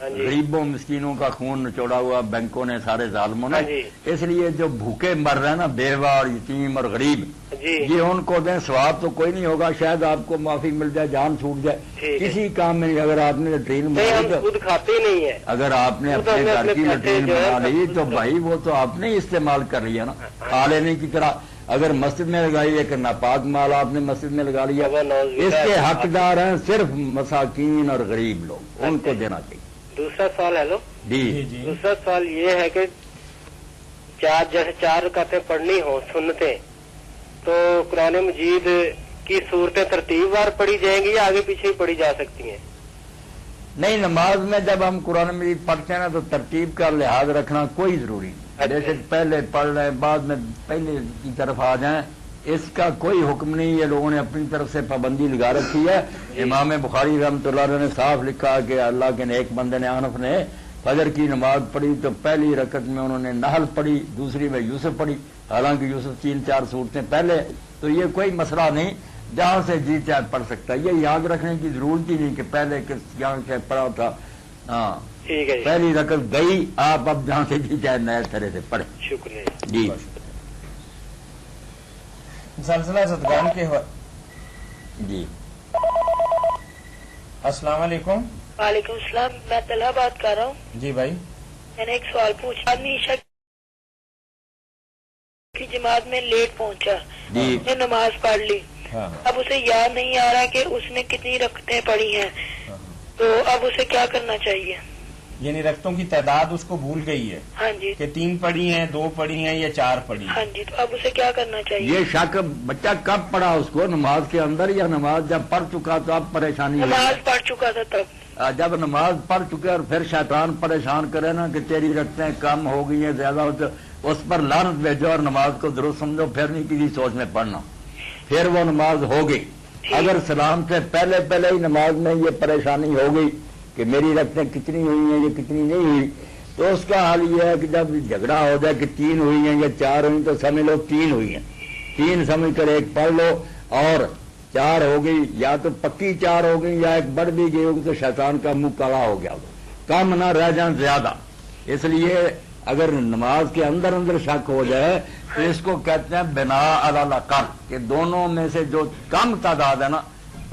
Speaker 2: غریبوں مسکینوں کا خون نچوڑا ہوا بینکوں نے، سارے ظالموں نے،
Speaker 4: ہاں جی۔
Speaker 2: اس لیے جو بھوکے مر رہے ہیں نا، بیوہ اور یتیم اور غریب،
Speaker 4: جی
Speaker 2: یہ ان کو دیں، ثواب تو کوئی نہیں ہوگا، شاید آپ کو معافی مل جائے، جان چھوٹ جائے،
Speaker 4: ٹھیک ہے۔
Speaker 2: کسی کام میں نہیں۔ اگر آپ نے لٹرین
Speaker 4: نہیں،
Speaker 2: بنا
Speaker 4: ہم
Speaker 2: لی،
Speaker 4: خود کھاتے ہی نہیں ہے۔
Speaker 2: اگر آپ نے اپنے گھر کی لٹرین بنا لی تو بھائی وہ تو آپ نے استعمال کر لیا نا، کھا لینے کی طرح۔ اگر مسجد میں لگائی ایک ناپاک مال آپ نے مسجد میں لگا لیا، اس کے حقدار ہیں صرف مساکین اور غریب لوگ، ان کو دینا چاہیے۔
Speaker 4: دوسرا سوال، ہیلو،
Speaker 2: جی
Speaker 4: دوسرا سوال یہ ہے کہ جیسے 4 رکعتیں پڑھنی ہوں سنتیں، تو قرآن مجید کی صورتیں ترتیب وار پڑھی جائیں گی یا آگے پیچھے ہی پڑھی جا سکتی ہیں؟
Speaker 2: نہیں، نماز میں جب ہم قرآن مجید پڑھتے ہیں نا تو ترتیب کا لحاظ رکھنا کوئی ضروری نہیں، جیسے پہلے پڑھ رہے ہیں بعد میں پہلے کی طرف آ جائیں، اس کا کوئی حکم نہیں۔ یہ لوگوں نے اپنی طرف سے پابندی لگا رکھی ہے۔ امام بخاری رحمۃ اللہ علیہ نے صاف لکھا کہ اللہ کے نیک بندے نے حنف نے فجر کی نماز پڑھی تو پہلی رکعت میں انہوں نے نحل پڑھی، دوسری میں یوسف پڑھی، حالانکہ یوسف 3-4 صورتیں پہلے، تو یہ کوئی مسئلہ نہیں، جہاں سے جی چاہے پڑھ سکتا ہے۔ یہ یاد رکھنے کی ضرورت ہی نہیں کہ پہلے کس جہاں سے پڑھا تھا، ہاں
Speaker 4: ٹھیک ہے،
Speaker 2: پہلی رکعت گئی، آپ اب جہاں سے جی چاہے نئے طرح سے پڑھیں۔
Speaker 4: شکریہ
Speaker 2: جی
Speaker 1: زلزلہ زدگان کے
Speaker 2: جی
Speaker 1: السلام علیکم۔
Speaker 6: وعلیکم السلام، میں طلحہ بات کر رہا ہوں۔
Speaker 1: جی بھائی،
Speaker 6: میں نے ایک سوال پوچھا، آدمی عشاء کی جماعت میں لیٹ پہنچا،
Speaker 2: جی
Speaker 6: اس نے نماز پڑھ لی،
Speaker 1: ہاں
Speaker 6: اب اسے یاد نہیں آ رہا کہ اس نے کتنی رکعتیں پڑھی ہیں، تو اب اسے کیا کرنا چاہیے؟
Speaker 1: یعنی رکعتوں کی تعداد اس کو بھول گئی ہے
Speaker 6: ہاں جی،
Speaker 1: کہ 3 پڑھی ہیں، 2 پڑھی ہیں یا 4 پڑھی
Speaker 6: ہاں
Speaker 1: ہیں۔
Speaker 6: جی، تو اب اسے کیا کرنا چاہیے؟
Speaker 2: یہ شک بچہ کب پڑھا اس کو، نماز کے اندر یا نماز جب پڑھ چکا تو اب پریشانی ہوئی؟
Speaker 6: نماز پڑھ چکا تھا تب۔
Speaker 2: جب نماز پڑھ چکے اور پھر شیطان پریشان کرے نا کہ تیری رکعتیں کم ہو گئی ہیں، زیادہ ہو، تو اس پر لعنت بھیجو اور نماز کو درست سمجھو، پھر نہیں کسی سوچ میں پڑھنا، پھر وہ نماز ہو گئی۔ اگر سلام سے پہلے ہی نماز میں یہ پریشانی ہو گئی کہ میری رکعتیں کتنی ہوئی ہیں یا کتنی نہیں ہوئی، تو اس کا حال یہ ہے کہ جب جھگڑا ہو جائے کہ 3 ہوئی ہیں یا 4 ہوئی تو سمجھ لو 3 ہوئی ہیں، 3 سمجھ کر ایک پڑھ لو، اور 4 ہو گئی یا تو پکی 4 ہو گئی یا ایک بڑھ بھی گئی ہوگی تو شیطان کا منہ کالا ہو گیا، کم نہ رہ جائیں زیادہ۔ اس لیے اگر نماز کے اندر شک ہو جائے تو اس کو کہتے ہیں بنا علی الاقل، کہ دونوں میں سے جو کم تعداد ہے نا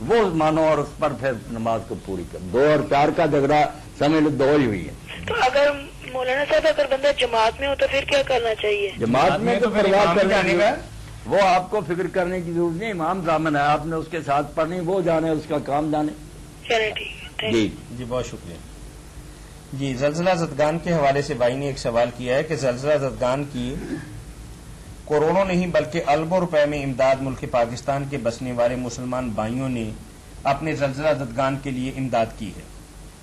Speaker 2: وہ مانو اور اس پر پھر نماز کو پوری کر۔ 2 اور 4 کا جھگڑا سمجھ لو 2 ہی ہوئی ہے۔
Speaker 6: تو اگر مولانا صاحب اگر بندہ جماعت میں ہو تو پھر کیا کرنا چاہیے؟
Speaker 2: جماعت میں تو
Speaker 1: پھر
Speaker 2: پرواہ
Speaker 1: امام
Speaker 2: کرنے
Speaker 1: جانے
Speaker 2: کی،
Speaker 1: کا،
Speaker 2: وہ آپ کو فکر کرنے کی ضرورت نہیں، امام ضامن ہے، آپ نے اس کے ساتھ پڑھنی، وہ جانے اس کا کام جانے۔
Speaker 6: چلے ٹھیک ہے، تھینک
Speaker 2: جی
Speaker 1: جی بہت شکریہ۔ جی، زلزلہ زدگان کے حوالے سے بھائی نے ایک سوال کیا ہے کہ زلزلہ زدگان کی کروڑوں نہیں بلکہ اربوں روپے میں امداد ملک پاکستان کے بسنے والے مسلمان بھائیوں نے اپنے زلزلہ زدگان کے لیے امداد کی ہے،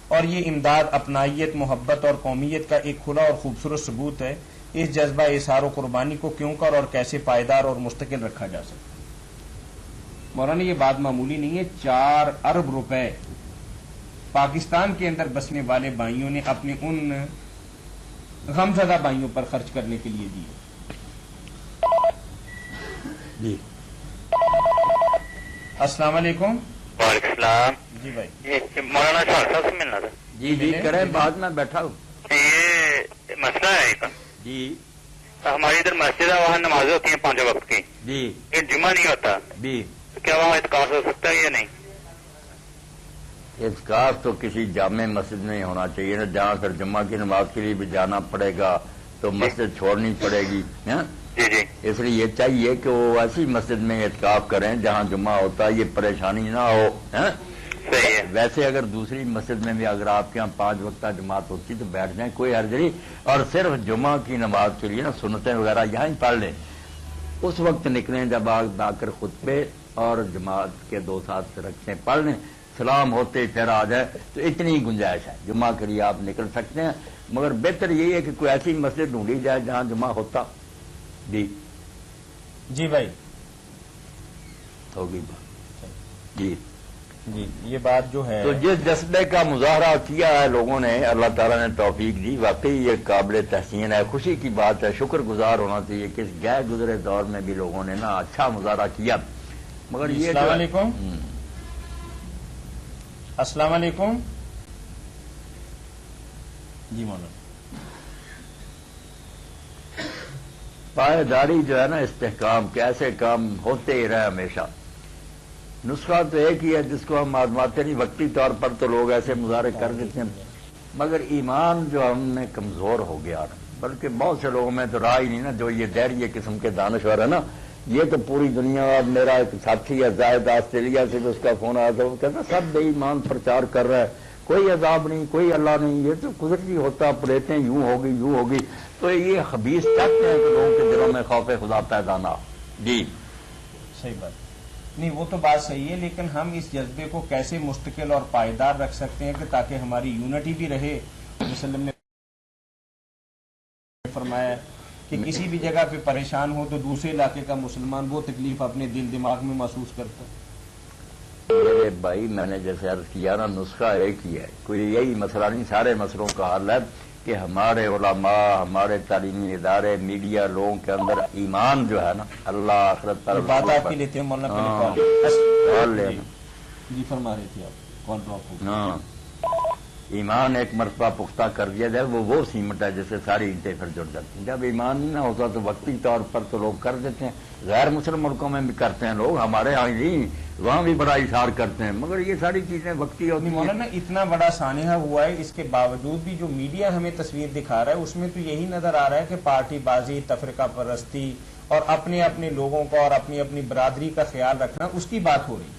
Speaker 1: اور یہ امداد اپنائیت، محبت اور قومیت کا ایک کھلا اور خوبصورت ثبوت ہے۔ اس جذبہ اظہار و قربانی کو کیوں کر اور کیسے پائیدار اور مستقل رکھا جا سکتا ہے؟ مولانا یہ بات معمولی نہیں ہے، 4 ارب روپے پاکستان کے اندر بسنے والے بھائیوں نے اپنے ان غمزدہ بھائیوں پر خرچ کرنے کے لیے دیے۔
Speaker 2: جی
Speaker 1: السلام علیکم۔
Speaker 4: وعلیکم السلام،
Speaker 1: جی بھائی،
Speaker 4: یہ مولانا شاہ صاحب سے ملنا تھا۔
Speaker 2: جی کریں، بعد میں بیٹھا ہوں۔
Speaker 4: یہ مسئلہ ہے ایک،
Speaker 2: جی
Speaker 4: ہماری ادھر مسجد ہے، وہاں نمازیں ہوتی ہیں 5 وقت کی،
Speaker 2: جی
Speaker 4: یہ جمعہ نہیں ہوتا،
Speaker 2: جی
Speaker 4: تو کیا وہاں اعتکاف ہو سکتا ہے یا نہیں؟
Speaker 2: اعتکاف تو کسی جامع مسجد میں ہی ہونا چاہیے نا، جہاں پھر جمعہ کی نماز کے لیے بھی جانا پڑے گا تو مسجد چھوڑنی پڑے گی، ہاں؟
Speaker 4: جی جی،
Speaker 2: اس لیے یہ چاہیے کہ وہ ایسی مسجد میں اعتکاف کریں جہاں جمعہ ہوتا ہے، یہ پریشانی نہ ہو، ہاں؟
Speaker 4: صحیح ہے۔
Speaker 2: ویسے اگر دوسری مسجد میں بھی اگر آپ کے یہاں 5 وقتہ جماعت ہوتی تو بیٹھ جائیں، کوئی حرج نہیں، اور صرف جمعہ کی نماز کے لیے نا سنتیں وغیرہ یہاں ہی پڑھ لیں، اس وقت نکلیں جب آ کر خطبے اور جماعت کے 2 ساتھ رکھتے پڑھ لیں، سلام ہوتے پھر آ جائے، تو اتنی ہی گنجائش ہے، جمعہ کے لیے آپ نکل سکتے ہیں، مگر بہتر یہی ہے کہ کوئی ایسی مسجد ڈھونڈی جائے جہاں جمعہ ہوتا۔ جی
Speaker 1: جی بھائی،
Speaker 2: ہوگی بات۔ جی
Speaker 1: جی یہ بات جو ہے،
Speaker 2: تو جس جذبے کا مظاہرہ کیا ہے لوگوں نے، اللہ تعالیٰ نے توفیق دی، واقعی یہ قابل تحسین ہے، خوشی کی بات ہے، شکر گزار ہونا چاہیے کہ اس غیر گزرے دور میں بھی لوگوں نے نا اچھا مظاہرہ کیا، مگر یہ
Speaker 1: السلام علیکم۔ السلام علیکم۔ جی مولانا.
Speaker 2: پائیداری جو ہے نا استحکام کے ایسے کام ہوتے ہی رہے ہمیشہ. نسخہ تو ایک ہی ہے جس کو ہم آزماتے نہیں. وقتی طور پر تو لوگ ایسے مظاہرے کر دیتے ہیں مگر ایمان جو ہم میں کمزور ہو گیا نا. بلکہ بہت سے لوگوں میں تو رہا ہی نہیں نا. جو یہ دہریے قسم کے دانشور ہے نا یہ تو پوری دنیا. میرا ایک ساتھی ہے زاہد آسٹریلیا سے بھی اس کا فون آیا تھا. وہ کہتا سب بے ایمان پرچار کر رہا ہے. کوئی عذاب نہیں کوئی اللہ نہیں. یہ تو قدرتی ہوتا پڑھتے ہیں یوں ہوگی. تو یہ خبیث چاہتے ہیں کہ لوگوں کے دلوں میں خوف خدا پیدا نہ. جی
Speaker 1: صحیح بات. نہیں وہ تو بات صحیح ہے لیکن ہم اس جذبے کو کیسے مستقل اور پائیدار رکھ سکتے ہیں کہ تاکہ ہماری یونٹی بھی رہے. وسلم نے فرمایا کہ کسی بھی جگہ پہ پریشان ہو تو دوسرے علاقے کا مسلمان وہ تکلیف اپنے دل دماغ میں محسوس کرتا ہے.
Speaker 2: میرے بھائی میں نے جیسے عرض کیا نا نسخہ ایک ہی ہے. کوئی یہی مسئلہ نہیں. سارے مسئلوں کا حل ہے کہ ہمارے علماء ہمارے تعلیمی ادارے میڈیا لوگوں کے اندر ایمان جو ہے نا اللہ آخرت پر
Speaker 1: بات آپ کی لیتے ہیں مولانا. جی فرما رہے تھے آپ کال ڈراپ ہو.
Speaker 2: ہاں ایمان ایک مرتبہ پختہ کر دیا جائے وہ سیمٹ ہے جیسے ساری اینٹیں پھر جڑ جاتی ہیں. جب ایمان نہ ہوتا تو وقتی طور پر تو لوگ کر دیتے ہیں. غیر مسلم ملکوں میں بھی کرتے ہیں لوگ. ہمارے یہاں نہیں وہاں بھی بڑا اشار کرتے ہیں مگر یہ ساری چیزیں وقتی ہوتی ہیں.
Speaker 1: مولانا اتنا بڑا سانحہ ہوا ہے اس کے باوجود بھی جو میڈیا ہمیں تصویر دکھا رہا ہے اس میں تو یہی نظر آ رہا ہے کہ پارٹی بازی تفرقہ پرستی اور اپنے اپنے لوگوں کا اور اپنی اپنی برادری کا خیال رکھنا اس کی بات ہو رہی.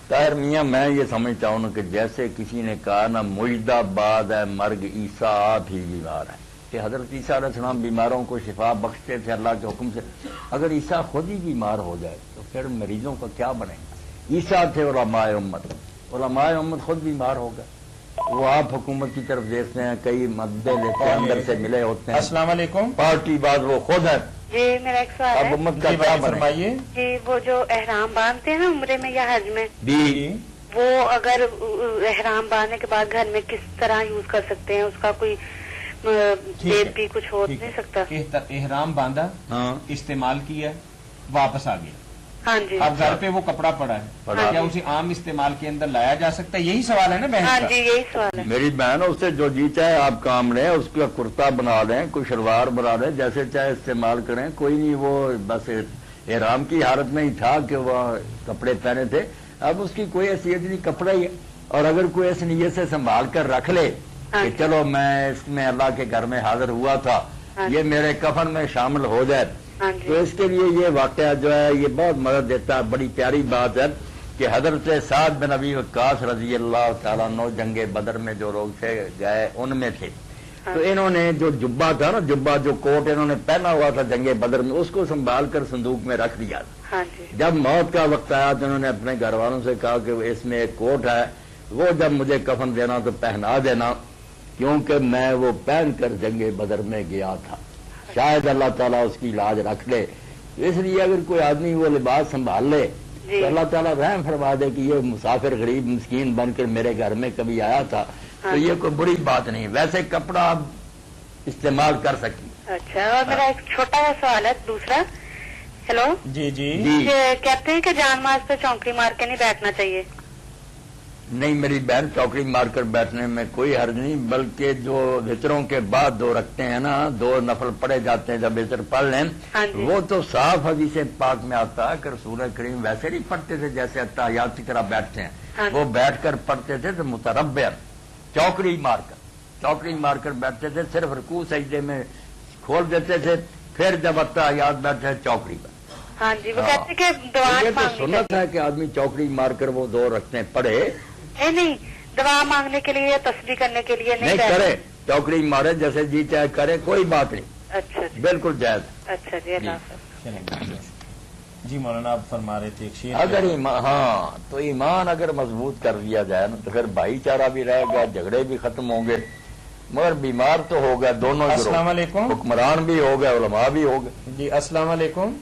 Speaker 2: طاہر میاں میں یہ سمجھتا ہوں کہ جیسے کسی نے کہا نا مجدہ باد ہے مرگ عیسیٰ آپ ہی بیمار ہیں. کہ حضرت عیسیٰ علیہ السلام بیماروں کو شفا بخشتے تھے اللہ کے حکم سے. اگر عیسیٰ خود ہی بیمار ہو جائے تو پھر مریضوں کا کیا بنے گا. عیسیٰ تھے علماء امت خود بیمار ہو گئے. وہ آپ حکومت کی طرف دیکھتے ہیں کئی مددیں لیتے ہیں اندر سے ملے ہوتے ہیں.
Speaker 1: السلام علیکم.
Speaker 2: پارٹی بعد وہ خود ہے.
Speaker 6: جی میرا ایک سوال
Speaker 2: اب
Speaker 6: ہے.
Speaker 2: امت کا کیا بنے.
Speaker 1: فرمائیے.
Speaker 6: جی وہ جو احرام باندھتے ہیں نا عمرے میں یا حج میں
Speaker 2: جی
Speaker 6: وہ اگر احرام باندھنے کے بعد گھر میں کس طرح یوز کر سکتے ہیں. اس کا کوئی ڈیٹ بھی کچھ ہو نہیں سکتا.
Speaker 1: احرام باندھا
Speaker 2: ہاں
Speaker 1: استعمال کیا واپس آ گیا.
Speaker 6: ہاں جی
Speaker 1: اب گھر پہ وہ کپڑا پڑا ہے کیا اسے عام استعمال کے اندر لایا جا سکتا ہے. یہی سوال ہے نا بہن
Speaker 6: ہاں
Speaker 1: کا؟
Speaker 6: جی یہی سوال ہے.
Speaker 2: میری بہن اس سے جو جی چاہے آپ کام لیں. اس کا کرتا بنا لیں کوئی شلوار بنا لیں جیسے چاہے استعمال کریں. کوئی نہیں وہ بس احرام کی حالت میں ہی تھا کہ وہ کپڑے پہنے تھے. اب اس کی کوئی حیثیت نہیں کپڑا ہی ہے. اور اگر کوئی اس نیت سے سنبھال کر رکھ لے کہ چلو میں اس میں اللہ کے گھر میں حاضر ہوا تھا یہ میرے کفن میں شامل ہو جائے تو اس کے لیے یہ واقعہ جو ہے یہ بہت مدد دیتا ہے. بڑی پیاری بات ہے کہ حضرت سعد بن ابی وقاص رضی اللہ تعالیٰ عنہ جنگ بدر میں جو لوگ تھے گئے ان میں تھے. تو انہوں نے جو جبہ تھا نا جبہ جو کوٹ انہوں نے پہنا ہوا تھا جنگ بدر میں اس کو سنبھال کر صندوق میں رکھ دیا. جب موت کا وقت آیا تو انہوں نے اپنے گھر والوں سے کہا کہ اس میں ایک کوٹ ہے وہ جب مجھے کفن دینا تو پہنا دینا کیونکہ میں وہ پہن کر جنگ بدر میں گیا تھا. شاید اللہ تعالیٰ اس کی لاج رکھ لے. اس لیے اگر کوئی آدمی وہ لباس سنبھال لے تو اللہ تعالیٰ رحم فرما دے کہ یہ مسافر غریب مسکین بن کر میرے گھر میں کبھی آیا تھا تو یہ کوئی بری بات نہیں. ویسے کپڑا آپ استعمال کر سکیں.
Speaker 6: اچھا اور میرا ایک چھوٹا سا سوال ہے دوسرا. ہیلو
Speaker 1: جی جی
Speaker 6: کہتے ہیں کہ جان ماز پہ چونکڑی مار کے نہیں بیٹھنا چاہیے.
Speaker 2: نہیں میری بہن چوکڑی مار کر بیٹھنے میں کوئی حرج نہیں بلکہ جو وطروں کے بعد دو رکھتے ہیں نا 2 نفل پڑے جاتے ہیں جب وطر پڑھ لیں وہ تو صاف حدیث پاک میں آتا ہے کہ رسول کریم ویسے نہیں پڑھتے تھے جیسے اتحیات کی طرح بیٹھتے ہیں. وہ بیٹھ کر پڑھتے تھے تو متربع چوکڑی مار کر بیٹھتے تھے. صرف رکوع سجدے میں کھول دیتے تھے پھر جب اتحیات بیٹھے چوکڑی پر.
Speaker 6: ہاں جی وہ کہتے کہ دعا
Speaker 2: یہ تو سنت ہے کہ آدمی چوکڑی مار کر وہ 2 رکھتے ہیں پڑھے.
Speaker 6: نہیں دعا مانگنے کے لیے یا تسبیح کرنے کے لیے
Speaker 2: نہیں کرے چوکڑی مارے جیسے جی چاہے کرے کوئی بات نہیں.
Speaker 6: اچھا
Speaker 2: بالکل جائز.
Speaker 6: اچھا جی اللہ حافظ.
Speaker 1: جی مولانا آپ فرما رہے تھے ایک شعر
Speaker 2: اگر ہاں تو ایمان اگر مضبوط کر دیا جائے نا تو پھر بھائی چارہ بھی رہے گا جھگڑے بھی ختم ہوں گے مگر بیمار تو ہو گئے دونوں.
Speaker 1: السلام علیکم.
Speaker 2: حکمران بھی ہو گئے علماء بھی ہو گئے.
Speaker 1: جی السلام علیکم.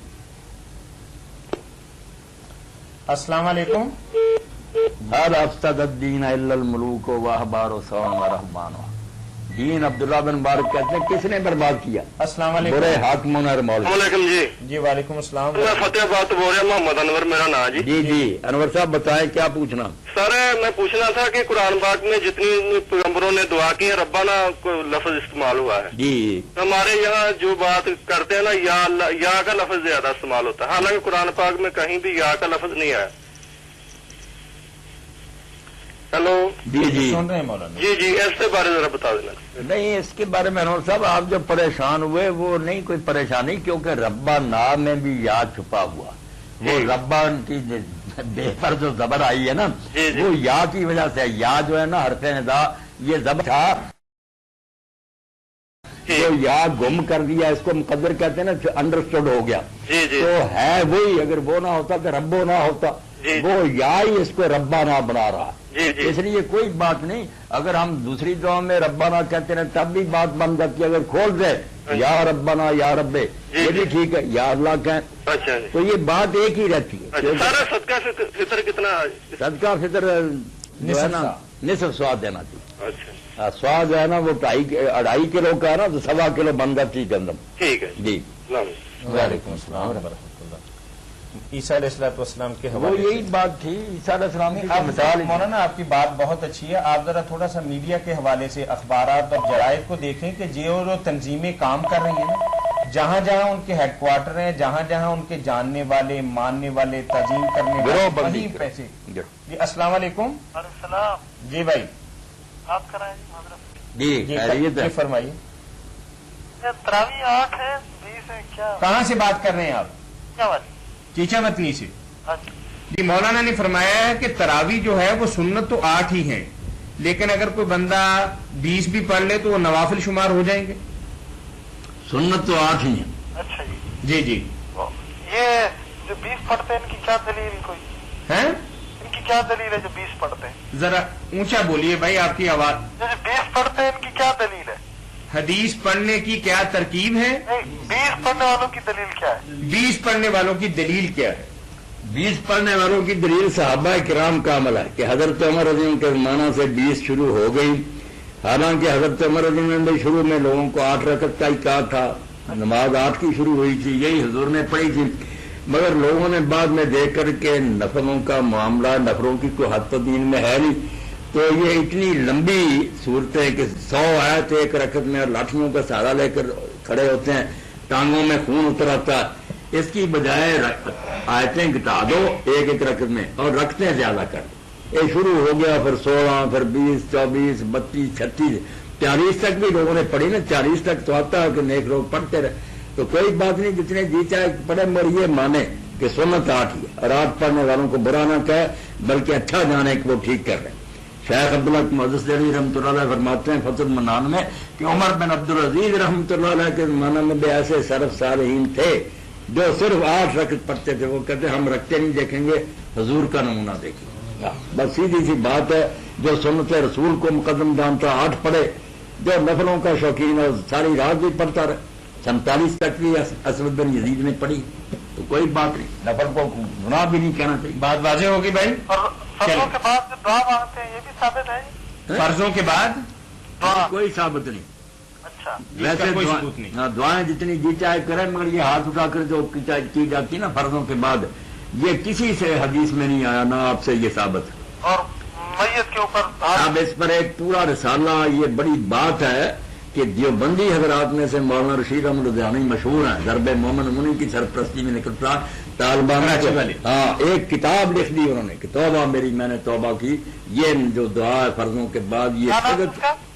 Speaker 1: السلام علیکم.
Speaker 2: هل افسد الدین الا الملوک واحبار و رہبان. دین عبداللہ بن مبارک کہتے ہیں کس نے برباد کیا؟
Speaker 1: السلام
Speaker 2: برے
Speaker 1: علیکم.
Speaker 2: حاکموں نے مولوی.
Speaker 3: علیکم جی.
Speaker 1: جی وعلیکم السلام.
Speaker 3: میں فتح آباد تو بول رہا ہوں. محمد انور میرا نام جی.
Speaker 2: جی جی انور صاحب بتائیں کیا پوچھنا؟
Speaker 3: سر میں پوچھنا تھا کہ قرآن پاک میں جتنی پیغمبروں نے دعا کی ہے ربنا کو لفظ استعمال ہوا ہے.
Speaker 2: جی
Speaker 3: ہمارے یہاں جو بات کرتے ہیں نا یا اللہ، یا کا لفظ زیادہ استعمال ہوتا ہے، حالانکہ قرآن پاک میں کہیں بھی یا کا لفظ نہیں آیا. ہیلو.
Speaker 2: جی جی
Speaker 1: سن رہے ہیں مولانا.
Speaker 3: جی جی اس کے بارے ذرا بتا دینا.
Speaker 2: نہیں اس کے بارے میں انور صاحب آپ جو پریشان ہوئے وہ نہیں کوئی پریشانی، کیونکہ ربا نام میں بھی یا چھپا ہوا. وہ ربا کی بے پر جو زبر آئی ہے نا
Speaker 3: جی جی.
Speaker 2: وہ یا کی وجہ سے، یا جو ہے نا حرف ندا یہ زبر تھا جو یا گم کر دیا، اس کو مقدر کہتے ہیں نا، انڈرسٹوڈ ہو گیا.
Speaker 3: جی جی.
Speaker 2: تو ہے وہی، اگر وہ نہ ہوتا تو ربو نہ ہوتا.
Speaker 3: جی.
Speaker 2: وہ یا ہی اس کو ربا نہ بنا رہا.
Speaker 3: جی جی.
Speaker 2: اس لیے کوئی بات نہیں. اگر ہم دوسری دعا میں ربنا کہتے ہیں تب بھی بات بن جاتی ہے. اگر کھول دے یا ربنا یا ربے یہ بھی ٹھیک ہے، یا اللہ کہیں
Speaker 3: اچھا جی.
Speaker 2: تو یہ بات ایک ہی رہتی ہے.
Speaker 3: اچھا سارا صدقہ فطر کتنا؟
Speaker 2: صدقہ فطر جو ہے نا نصف سواد دینا چاہیے.
Speaker 3: اچھا
Speaker 2: سواد جو ہے نا وہ 2.5 کلو کا ہے نا تو 1.25 کلو بن جاتی گندم.
Speaker 3: ٹھیک ہے.
Speaker 2: جی
Speaker 1: وعلیکم السلام ورحمۃ اللہ. عیسیٰ علیہ السلام کے
Speaker 2: وہ
Speaker 1: حوالے
Speaker 2: یہی بات تھی عیسیٰ علیہ السلام کی
Speaker 1: آپ
Speaker 2: مثال.
Speaker 1: مولانا آپ کی بات بہت اچھی ہے. آپ ذرا تھوڑا سا میڈیا کے حوالے سے اخبارات اور جرائد کو دیکھیں کہ جو تنظیمیں کام کر رہی ہیں نا، جہاں جہاں ان کے ہیڈ کوارٹر ہیں، جہاں جہاں ان کے جاننے والے، ماننے والے، تعظیم کرنے والے، وہیں پیسے. جی السلام علیکم.
Speaker 4: السلام.
Speaker 1: جی بھائی
Speaker 4: بات کر رہے ہیں حضرت.
Speaker 2: جی خیریت ہے.
Speaker 1: جی فرمائیے.
Speaker 4: تراوی 8 ہے 20 ہے کیا؟
Speaker 1: کہاں سے بات کر رہے ہیں آپ؟
Speaker 4: کیا بات؟
Speaker 1: چیچا متنی سے.
Speaker 4: اچھا.
Speaker 1: جی مولانا نے فرمایا ہے کہ تراوی جو ہے وہ سنت تو 8 ہی ہیں، لیکن اگر کوئی بندہ 20 بھی پڑھ لے تو وہ نوافل شمار ہو جائیں گے.
Speaker 2: سنت تو 8 ہی ہیں.
Speaker 4: اچھا جی.
Speaker 1: جی جی.
Speaker 4: یہ جو 20 پڑھتے ہیں ان کی کیا دلیل کوئی؟
Speaker 1: ہیں
Speaker 4: ان کی کیا دلیل ہے جو 20 پڑھتے ہیں؟
Speaker 1: ذرا اونچا بولیے بھائی، آپ کی آواز.
Speaker 4: جو 20 پڑھتے ہیں ان کی کیا دلیل ہے؟
Speaker 1: حدیث پڑھنے کی کیا ترکیب ہے؟
Speaker 4: نہیں 20 پڑھنے والوں کی دلیل کیا ہے؟
Speaker 1: 20 پڑھنے والوں کی دلیل کیا ہے؟
Speaker 2: 20 پڑھنے والوں کی دلیل صحابہ کرام کا عمل ہے کہ حضرت عمر رضی اللہ عنہ کے زمانہ سے 20 شروع ہو گئی. حالانکہ حضرت عمر رضی اللہ عنہ نے شروع میں لوگوں کو 8 رکعت کا ہی کہا تھا، نماز 8 کی شروع ہوئی تھی، یہی حضور نے پڑھی تھی. مگر لوگوں نے بعد میں دیکھ کر کے نفلوں کا معاملہ، نفروں کی کوئی حد تو دین میں ہے نہیں، تو یہ اتنی لمبی صورتیں کہ 100 آیت ایک رکعت میں اور لاٹھیوں کا سہارا لے کر کھڑے ہوتے ہیں، ٹانگوں میں خون اتر آتا ہے. اس کی بجائے آیتیں گھٹا دو ایک ایک رکعت میں اور رکھتے زیادہ کر. یہ شروع ہو گیا، پھر 16، پھر 20، 24، 32، 36، 40 تک بھی لوگوں نے پڑھی نا. 40 تک تو آتا ہے کہ نیک لوگ پڑھتے رہے. تو کوئی بات نہیں، جتنے جی چاہے پڑھے، مگر یہ مانے کہ سنت 8 ہی ہے اور 8 پڑھنے والوں کو برا نہ کہے بلکہ اچھا جانے کہ وہ ٹھیک کر رہے ہیں. شیخ عبداللہ معزز دہلوی رحمۃ اللہ علیہ فرماتے ہیں فتح المنان میں کہ عمر بن عبدالعزیز رحمۃ اللہ علیہ کے زمانہ میں بھی ایسے سرف صالحین تھے جو صرف 8 رکعت پڑھتے تھے. وہ کہتے ہم رکھتے نہیں دیکھیں گے، حضور کا نمونہ دیکھیں گے. بس سیدھی سی بات ہے. جو سنت رسول کو مقدم جانتا 8 پڑھے، جو نفلوں کا شوقین ہے ساری رات بھی پڑھتا رہے. 47 تک بھی اسود بن یزید نے پڑھی تو کوئی بات نہیں. نفل کو گناہ بھی نہیں کہنا چاہیے.
Speaker 1: بات واضح ہوگی بھائی.
Speaker 4: فرضوں کے بعد جو دعا مانگتے ہیں یہ بھی ثابت ہے جی؟
Speaker 1: فرضوں کے بعد
Speaker 4: دعا.
Speaker 2: کوئی ثابت نہیں.
Speaker 4: اچھا.
Speaker 2: ویسے
Speaker 1: کوئی ثبوت نہیں.
Speaker 2: ہاں دعائیں جتنی جی چاہے کریں، مگر یہ ہاتھ اٹھا کر جو کی جاتی ہے نا فرضوں کے بعد، یہ کسی سے حدیث میں نہیں آیا، نہ آپ سے یہ ثابت ہے.
Speaker 4: اور میت کے اوپر
Speaker 2: اب اس پر ایک پورا رسالہ، یہ بڑی بات ہے کہ دیوبندی حضرات میں سے مولانا رشید احمد لدھیانوی مشہور ہیں، ضرب مومن انہیں کی سرپرستی میں نکلتا طالبان. ہاں ایک کتاب لکھ دی انہوں نے کہ توبہ میری، میں نے توبہ کی. یہ جو دعا ہے فرضوں کے بعد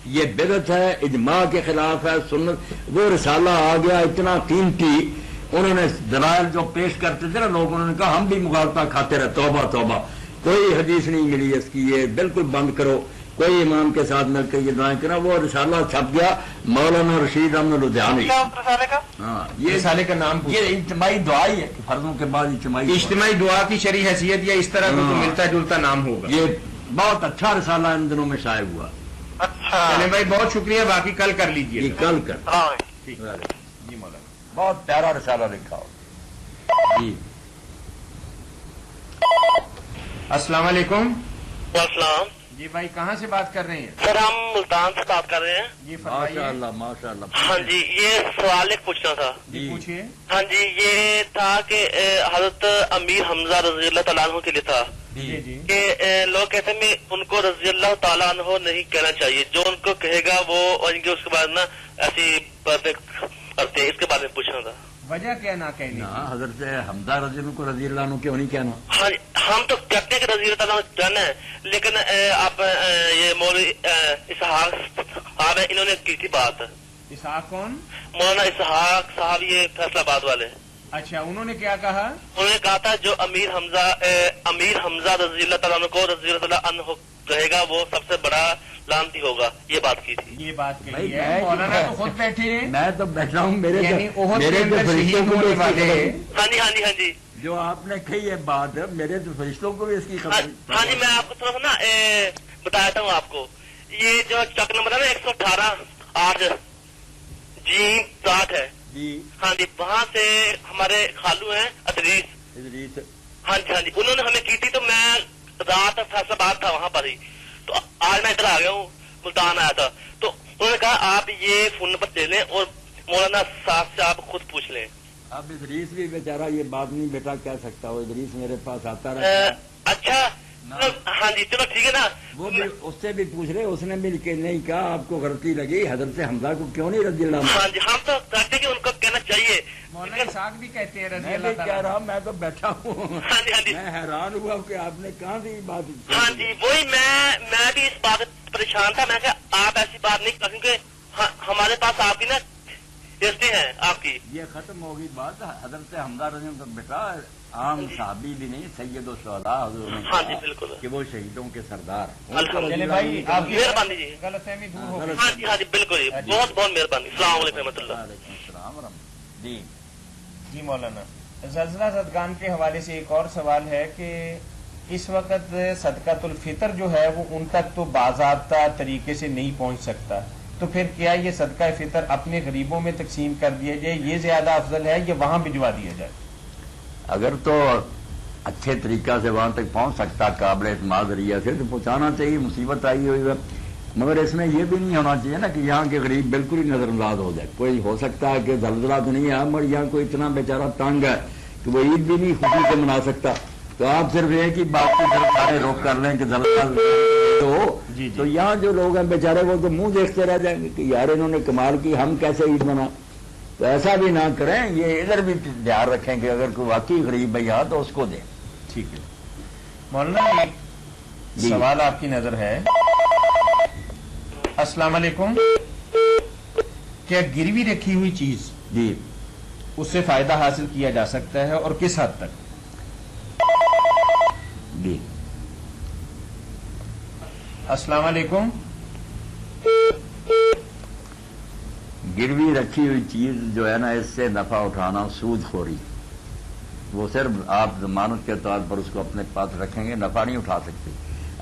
Speaker 2: یہ بدعت ہے، اجماع کے خلاف ہے، سنت. وہ رسالہ آ گیا اتنا قیمتی، انہوں نے دلائل جو پیش کرتے تھے نا لوگ، انہوں نے کہا ہم بھی مغالطہ کھاتے رہے. توبہ توبہ، کوئی حدیث نہیں ملی اس کی، یہ بالکل بند کرو. کوئی امام کے ساتھ مل کر یہ دعائیں کرنا. وہ رسالہ چھپ گیا مولانا رشید احمد لدھیانوی.
Speaker 4: کیا رسالے کا؟
Speaker 2: ہاں یہ
Speaker 1: رسالے کا نام
Speaker 2: یہ اجتماعی دعا ہی ہے کہ فرضوں کے بعد
Speaker 1: اجتماعی دعا کی شرعی حیثیت یا اس طرح کا کوئی ملتا جلتا نام ہوگا.
Speaker 2: یہ بہت اچھا رسالہ ان دنوں میں شائع ہوا.
Speaker 4: اچھا
Speaker 1: چلیں بھائی بہت شکریہ، باقی کل کر لیجیے.
Speaker 2: یہ کل کر
Speaker 4: السلام علیکم.
Speaker 1: جی مولانا.
Speaker 2: بہت پیارا رسالہ لکھا ہو. جی
Speaker 1: السلام علیکم.
Speaker 4: السلام.
Speaker 1: جی بھائی کہاں سے بات کر رہے ہیں؟
Speaker 4: سر ہم ملتان سے بات کر رہے ہیں.
Speaker 1: جی
Speaker 2: ماشاء
Speaker 1: فرمائیے.
Speaker 2: اللہ ماشاء اللہ.
Speaker 4: ہاں جی یہ سوال ایک پوچھنا تھا.
Speaker 1: جی پوچھیے.
Speaker 4: ہاں جی یہ تھا کہ حضرت امیر حمزہ رضی اللہ تعالیٰ عنہ کے لیے تھا
Speaker 1: جی جی
Speaker 4: کہ لوگ کہتے ہیں میں ان کو رضی اللہ تعالیٰ عنہ نہیں کہنا چاہیے، جو ان کو کہے گا وہ ان کے اس کے بعد نا ایسی باتیں کرتے ہیں، اس کے بارے میں پوچھنا تھا.
Speaker 1: وجہ کیا نہ کہنے
Speaker 2: نا حضرت حمزہ رضی اللہ کو رضی اللہ عنہ کیوں نہیں کہنا؟
Speaker 4: ہاں جی ہم تو کہتے ہیں کہ رضی اللہ تعالیٰ عنہ جانا ہے، لیکن آپ یہ مولوی اسحاق صاحب ہیں، انہوں نے کی تھی بات.
Speaker 1: اسحاق کون؟
Speaker 4: مولانا اسحاق صاحب یہ فیصلہ آباد والے.
Speaker 1: اچھا انہوں نے کیا کہا؟
Speaker 4: انہوں نے کہا تھا جو امیر حمزہ رضی اللہ تعالیٰ عنہ کو رضی اللہ تعالیٰ عنہ کہے گا وہ سب سے بڑا لعنتی ہوگا، یہ بات کی تھی.
Speaker 1: یہ بات
Speaker 2: بھائی
Speaker 1: کہی ہے
Speaker 2: میں
Speaker 1: مولانا تو خود بیٹھے ہیں.
Speaker 2: میں تو بیٹھا ہوں، میرے
Speaker 1: یعنی احد کے
Speaker 2: میرے
Speaker 1: اندر
Speaker 2: جو فرشتوں
Speaker 1: شہید
Speaker 2: کو بھی
Speaker 1: ہونے
Speaker 2: اس کی
Speaker 1: والے.
Speaker 2: خبر،
Speaker 4: ہاں جی ہاں جی ہاں جی
Speaker 2: جو آپ نے کہی ہے بات، میرے تو فرشتوں کو بھی اس کی
Speaker 4: ہاں
Speaker 2: خبر.
Speaker 4: ہاں جی میں آپ کو تھوڑا سا نا بتایا تھا ہوں آپ کو. یہ جو چک نمبر ہے نا 118 جی 7 ہے.
Speaker 2: جی
Speaker 4: ہاں جی وہاں سے ہمارے خالو ہیں ادریس.
Speaker 2: ادریس.
Speaker 4: ہاں جی انہوں نے ہمیں کی تھی، تو میں رات فیصلہ آباد تھا وہاں پر ہی، تو آج میں ادھر آ گیا ہوں، ملتان آیا تھا. تو انہوں نے کہا آپ یہ فون نمبر دے لیں اور مولانا صاحب سے آپ خود پوچھ لیں.
Speaker 2: اب ادریس بھی بیچارہ یہ بات نہیں بیٹا کہہ سکتا، وہ ادریس میرے پاس آتا رہتا ہے.
Speaker 4: اچھا ہاں جی چلو ٹھیک ہے نا.
Speaker 2: وہ بھی اس سے بھی پوچھ رہے، اس نے بھی نہیں کہا آپ کو غلطی لگی، حضرت حمزہ کو کیوں نہیں رضی اللہ عنہ؟
Speaker 4: ہاں جی ہم تو کہتے ہیں کہ ان کو کہنا چاہیے.
Speaker 1: مولانا اسحاق بھی کہتے ہیں رضی
Speaker 2: میں
Speaker 1: اللہ
Speaker 2: بھی کہہ
Speaker 1: تعالیٰ.
Speaker 2: رہا ہوں، میں تو بیٹھا ہوں،
Speaker 4: ہاں جی ہاں جی
Speaker 2: میں حیران ہوا کہ آپ نے کہاں سے یہ بات.
Speaker 4: ہاں جی وہی میں بھی اس بات سے پریشان تھا. میں کہا آپ ایسی بات نہیں کر، کیونکہ ہمارے پاس آپ کی نا رشتے ہیں آپ کی.
Speaker 2: یہ ختم ہوگی بات. حضرت حمزہ رضی اللہ عنہ بیٹا عام صحابی بھی نہیں، سید الشہداء حضور نے
Speaker 4: ہاں جی
Speaker 2: کہا
Speaker 4: بالکل.
Speaker 2: کہ وہ شہیدوں کے سردار.
Speaker 4: الحمدللہ.
Speaker 1: بھائی آپ کی
Speaker 4: مہربانی جی.
Speaker 1: غلط فہمی دور ہو گئی.
Speaker 4: ہاں جی بالکل جی بہت بہت مہربانی. السلام علیکم رحمۃ اللہ.
Speaker 2: وعلیکم السلام ورحمۃ. جی
Speaker 1: جی مولانا زلزلہ زدگان کے حوالے سے ایک اور سوال ہے کہ اس وقت صدقۃ الفطر جو ہے وہ ان تک تو باضابطہ طریقے سے نہیں پہنچ سکتا، تو پھر کیا یہ صدقہ فطر اپنے غریبوں میں تقسیم کر دیا جائے، یہ زیادہ افضل ہے، یا وہاں بھجوا دیا جائے؟
Speaker 2: اگر تو اچھے طریقہ سے وہاں تک پہنچ سکتا قابل اعتماد ذریعہ سے تو پہنچانا چاہیے. مصیبت آئی ہوئی ہے، مگر اس میں یہ بھی نہیں ہونا چاہیے نا کہ یہاں کے غریب بالکل ہی نظر انداز ہو جائے. کوئی ہو سکتا ہے کہ زلزلہ تو نہیں ہے مگر یہاں کوئی اتنا بیچارہ تنگ ہے کہ وہ عید بھی نہیں خوشی سے منا سکتا، تو آپ صرف ایک ہی بات کی طرف سارے روک کر لیں کہ زلزلہ تو یہاں جو لوگ ہیں بیچارے وہ تو منہ دیکھتے رہ جائیں گے کہ یار انہوں نے کمال کی، ہم کیسے عید منا. تو ایسا بھی نہ کریں، یہ ادھر بھی دھیان رکھیں کہ اگر کوئی واقعی غریب ہے یہاں تو اس کو دیں.
Speaker 1: ٹھیک ہے مولانا ایک سوال آپ کی نظر ہے. السلام علیکم. کیا گروی رکھی ہوئی چیز
Speaker 2: جی
Speaker 1: اس سے فائدہ حاصل کیا جا سکتا ہے اور کس حد تک؟
Speaker 2: جی
Speaker 1: السلام علیکم.
Speaker 2: گروی رکھی ہوئی چیز جو ہے نا اس سے نفع اٹھانا سود خوری، وہ صرف آپ ضمانت کے طور پر اس کو اپنے پاس رکھیں گے، نفع نہیں اٹھا سکتے.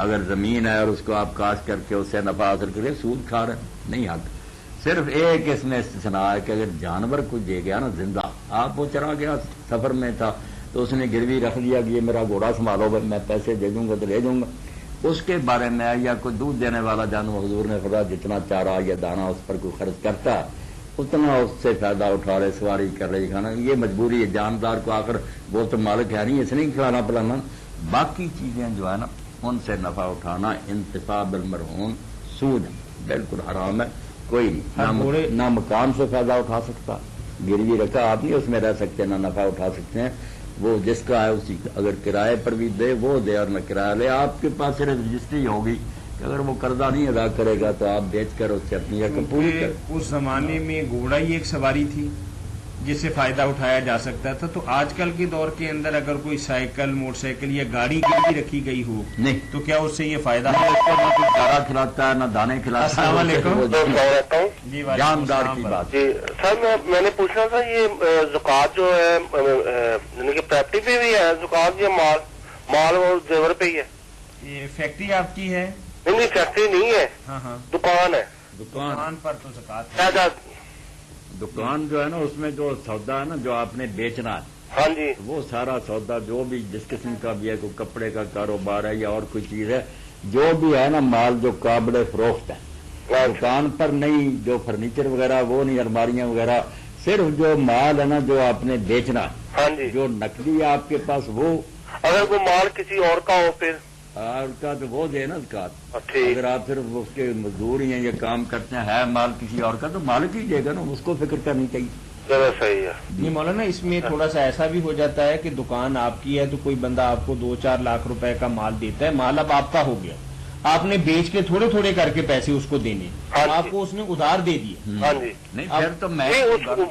Speaker 2: اگر زمین ہے اور اس کو آپ کاشت کر کے اس سے نفع حاصل کریں، سود کھا رہے ہیں، نہیں حق. صرف ایک اس میں استثناء ہے کہ اگر جانور کو دے گیا نا زندہ، آپ وہ چرا گیا سفر میں تھا تو اس نے گروی رکھ دیا کہ یہ میرا گھوڑا سنبھالو، میں پیسے دے دوں گا تو لے جاؤں گا، اس کے بارے میں یا کوئی دودھ دینے والا جانور حضور نے فرمایا جتنا چارہ یا دانا اس پر کوئی خرچ کرتا ہے اتنا اس سے فائدہ اٹھا رہے، سواری کر رہی، کھانا، یہ مجبوری ہے. جاندار کو آخر وہ تو مالک ہے نہیں، اس نے کھلانا پلانا. باقی چیزیں جو ہے نا ان سے نفع اٹھانا انتفاع بالمرہون سود بالکل حرام ہے. کوئی نہیں، نہ مکان سے فائدہ اٹھا سکتا، گروی رکھا آپ نہیں اس میں رہ سکتے، نہ نفع اٹھا سکتے ہیں. وہ جس کا ہے اسی کا، اگر کرائے پر بھی دے وہ دے اور نہ کرایہ لے. آپ کے پاس صرف رجسٹری ہوگی کہ اگر وہ قرضہ نہیں ادا کرے گا تو آپ بیچ کر اس سے اپنی رقم پوری کر.
Speaker 1: اس زمانے میں گھوڑا ہی ایک سواری تھی جس سے فائدہ اٹھایا جا سکتا تھا، تو آج کل کے دور کے اندر اگر کوئی سائیکل، موٹر سائیکل یا گاڑی گروی رکھی گئی ہو
Speaker 2: نہیں
Speaker 1: تو کیا اس سے یہ فائدہ
Speaker 2: نہ اس کو نہ کوئی چارہ کھلاتا ہے نہ دانے کھلاتا ہے.
Speaker 1: السلام علیکم.
Speaker 2: وہ
Speaker 1: جی
Speaker 2: جاندار کی بات.
Speaker 4: جی سر میں نے پوچھنا تھا یہ زکوٰۃ جو ہے یعنی کہ پراپرٹی پہ بھی ہے زکوٰۃ یا مال اور زیور پہ ہی ہے؟
Speaker 1: یہ فیکٹری آپ کی ہے؟
Speaker 4: نہیں فیکٹری نہیں ہے،
Speaker 1: ہاں ہاں
Speaker 4: دکان ہے.
Speaker 1: دکان پر تو زکوٰۃ ہے.
Speaker 2: دکان جو ہے نا اس میں جو سودا ہے نا جو آپ نے بیچنا ہے،
Speaker 4: ہاں جی
Speaker 2: وہ سارا سودا جو بھی جس قسم کا بھی ہے، کوئی کپڑے کا کاروبار ہے یا اور کوئی چیز ہے، جو بھی ہے نا مال جو قابل فروخت ہے دکان پر نہیں، جو فرنیچر وغیرہ وہ نہیں، الماریاں وغیرہ، صرف جو مال ہے نا جو آپ نے بیچنا ہے،
Speaker 7: ہاں جی،
Speaker 2: جو نقدی ہے آپ کے پاس وہ،
Speaker 7: اگر وہ مال کسی اور کا ہو پھر
Speaker 2: اور کا تو وہ دے نا زکات۔
Speaker 7: ٹھیک،
Speaker 2: اگر آپ صرف اس کے مزدور ہیں یا کام کرتے ہیں، ہے مال کسی اور کا تو مالک ہی دے گا نا، اس کو فکر کرنی چاہیے۔
Speaker 7: ذرا صحیح ہے۔
Speaker 1: نہیں مولانا، اس میں تھوڑا سا ایسا بھی ہو جاتا ہے کہ دکان آپ کی ہے تو کوئی بندہ آپ کو 2-4 لاکھ روپے کا مال دیتا ہے، مال اب آپ کا ہو گیا، آپ نے بیچ کے تھوڑے تھوڑے کر کے پیسے اس کو دینے،
Speaker 7: ہاں جی،
Speaker 1: آپ کو اس نے ادھار دے دیے،
Speaker 7: ہاں جی،
Speaker 2: نہیں پھر تو میں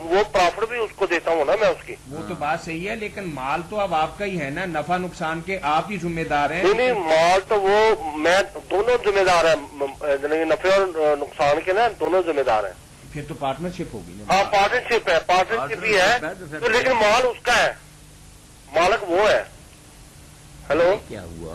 Speaker 7: وہ پرافٹ بھی اس کو دیتا ہوں نا میں اس کی۔
Speaker 1: وہ تو بات صحیح ہے، لیکن مال تو اب آپ کا ہی ہے نا، نفع نقصان کے آپ ہی ذمہ دار ہیں۔
Speaker 7: نہیں مال تو وہ میں دونوں ذمہ دار ہیں، نفع اور نقصان کے نا دونوں ذمہ دار ہیں۔
Speaker 1: پھر تو پارٹنرشپ ہوگی نا۔
Speaker 7: ہاں پارٹنرشپ ہے، پارٹنرشپ ہی ہے تو، لیکن مال اس کا ہے، مالک وہ ہے۔ ہیلو،
Speaker 2: کیا ہوا؟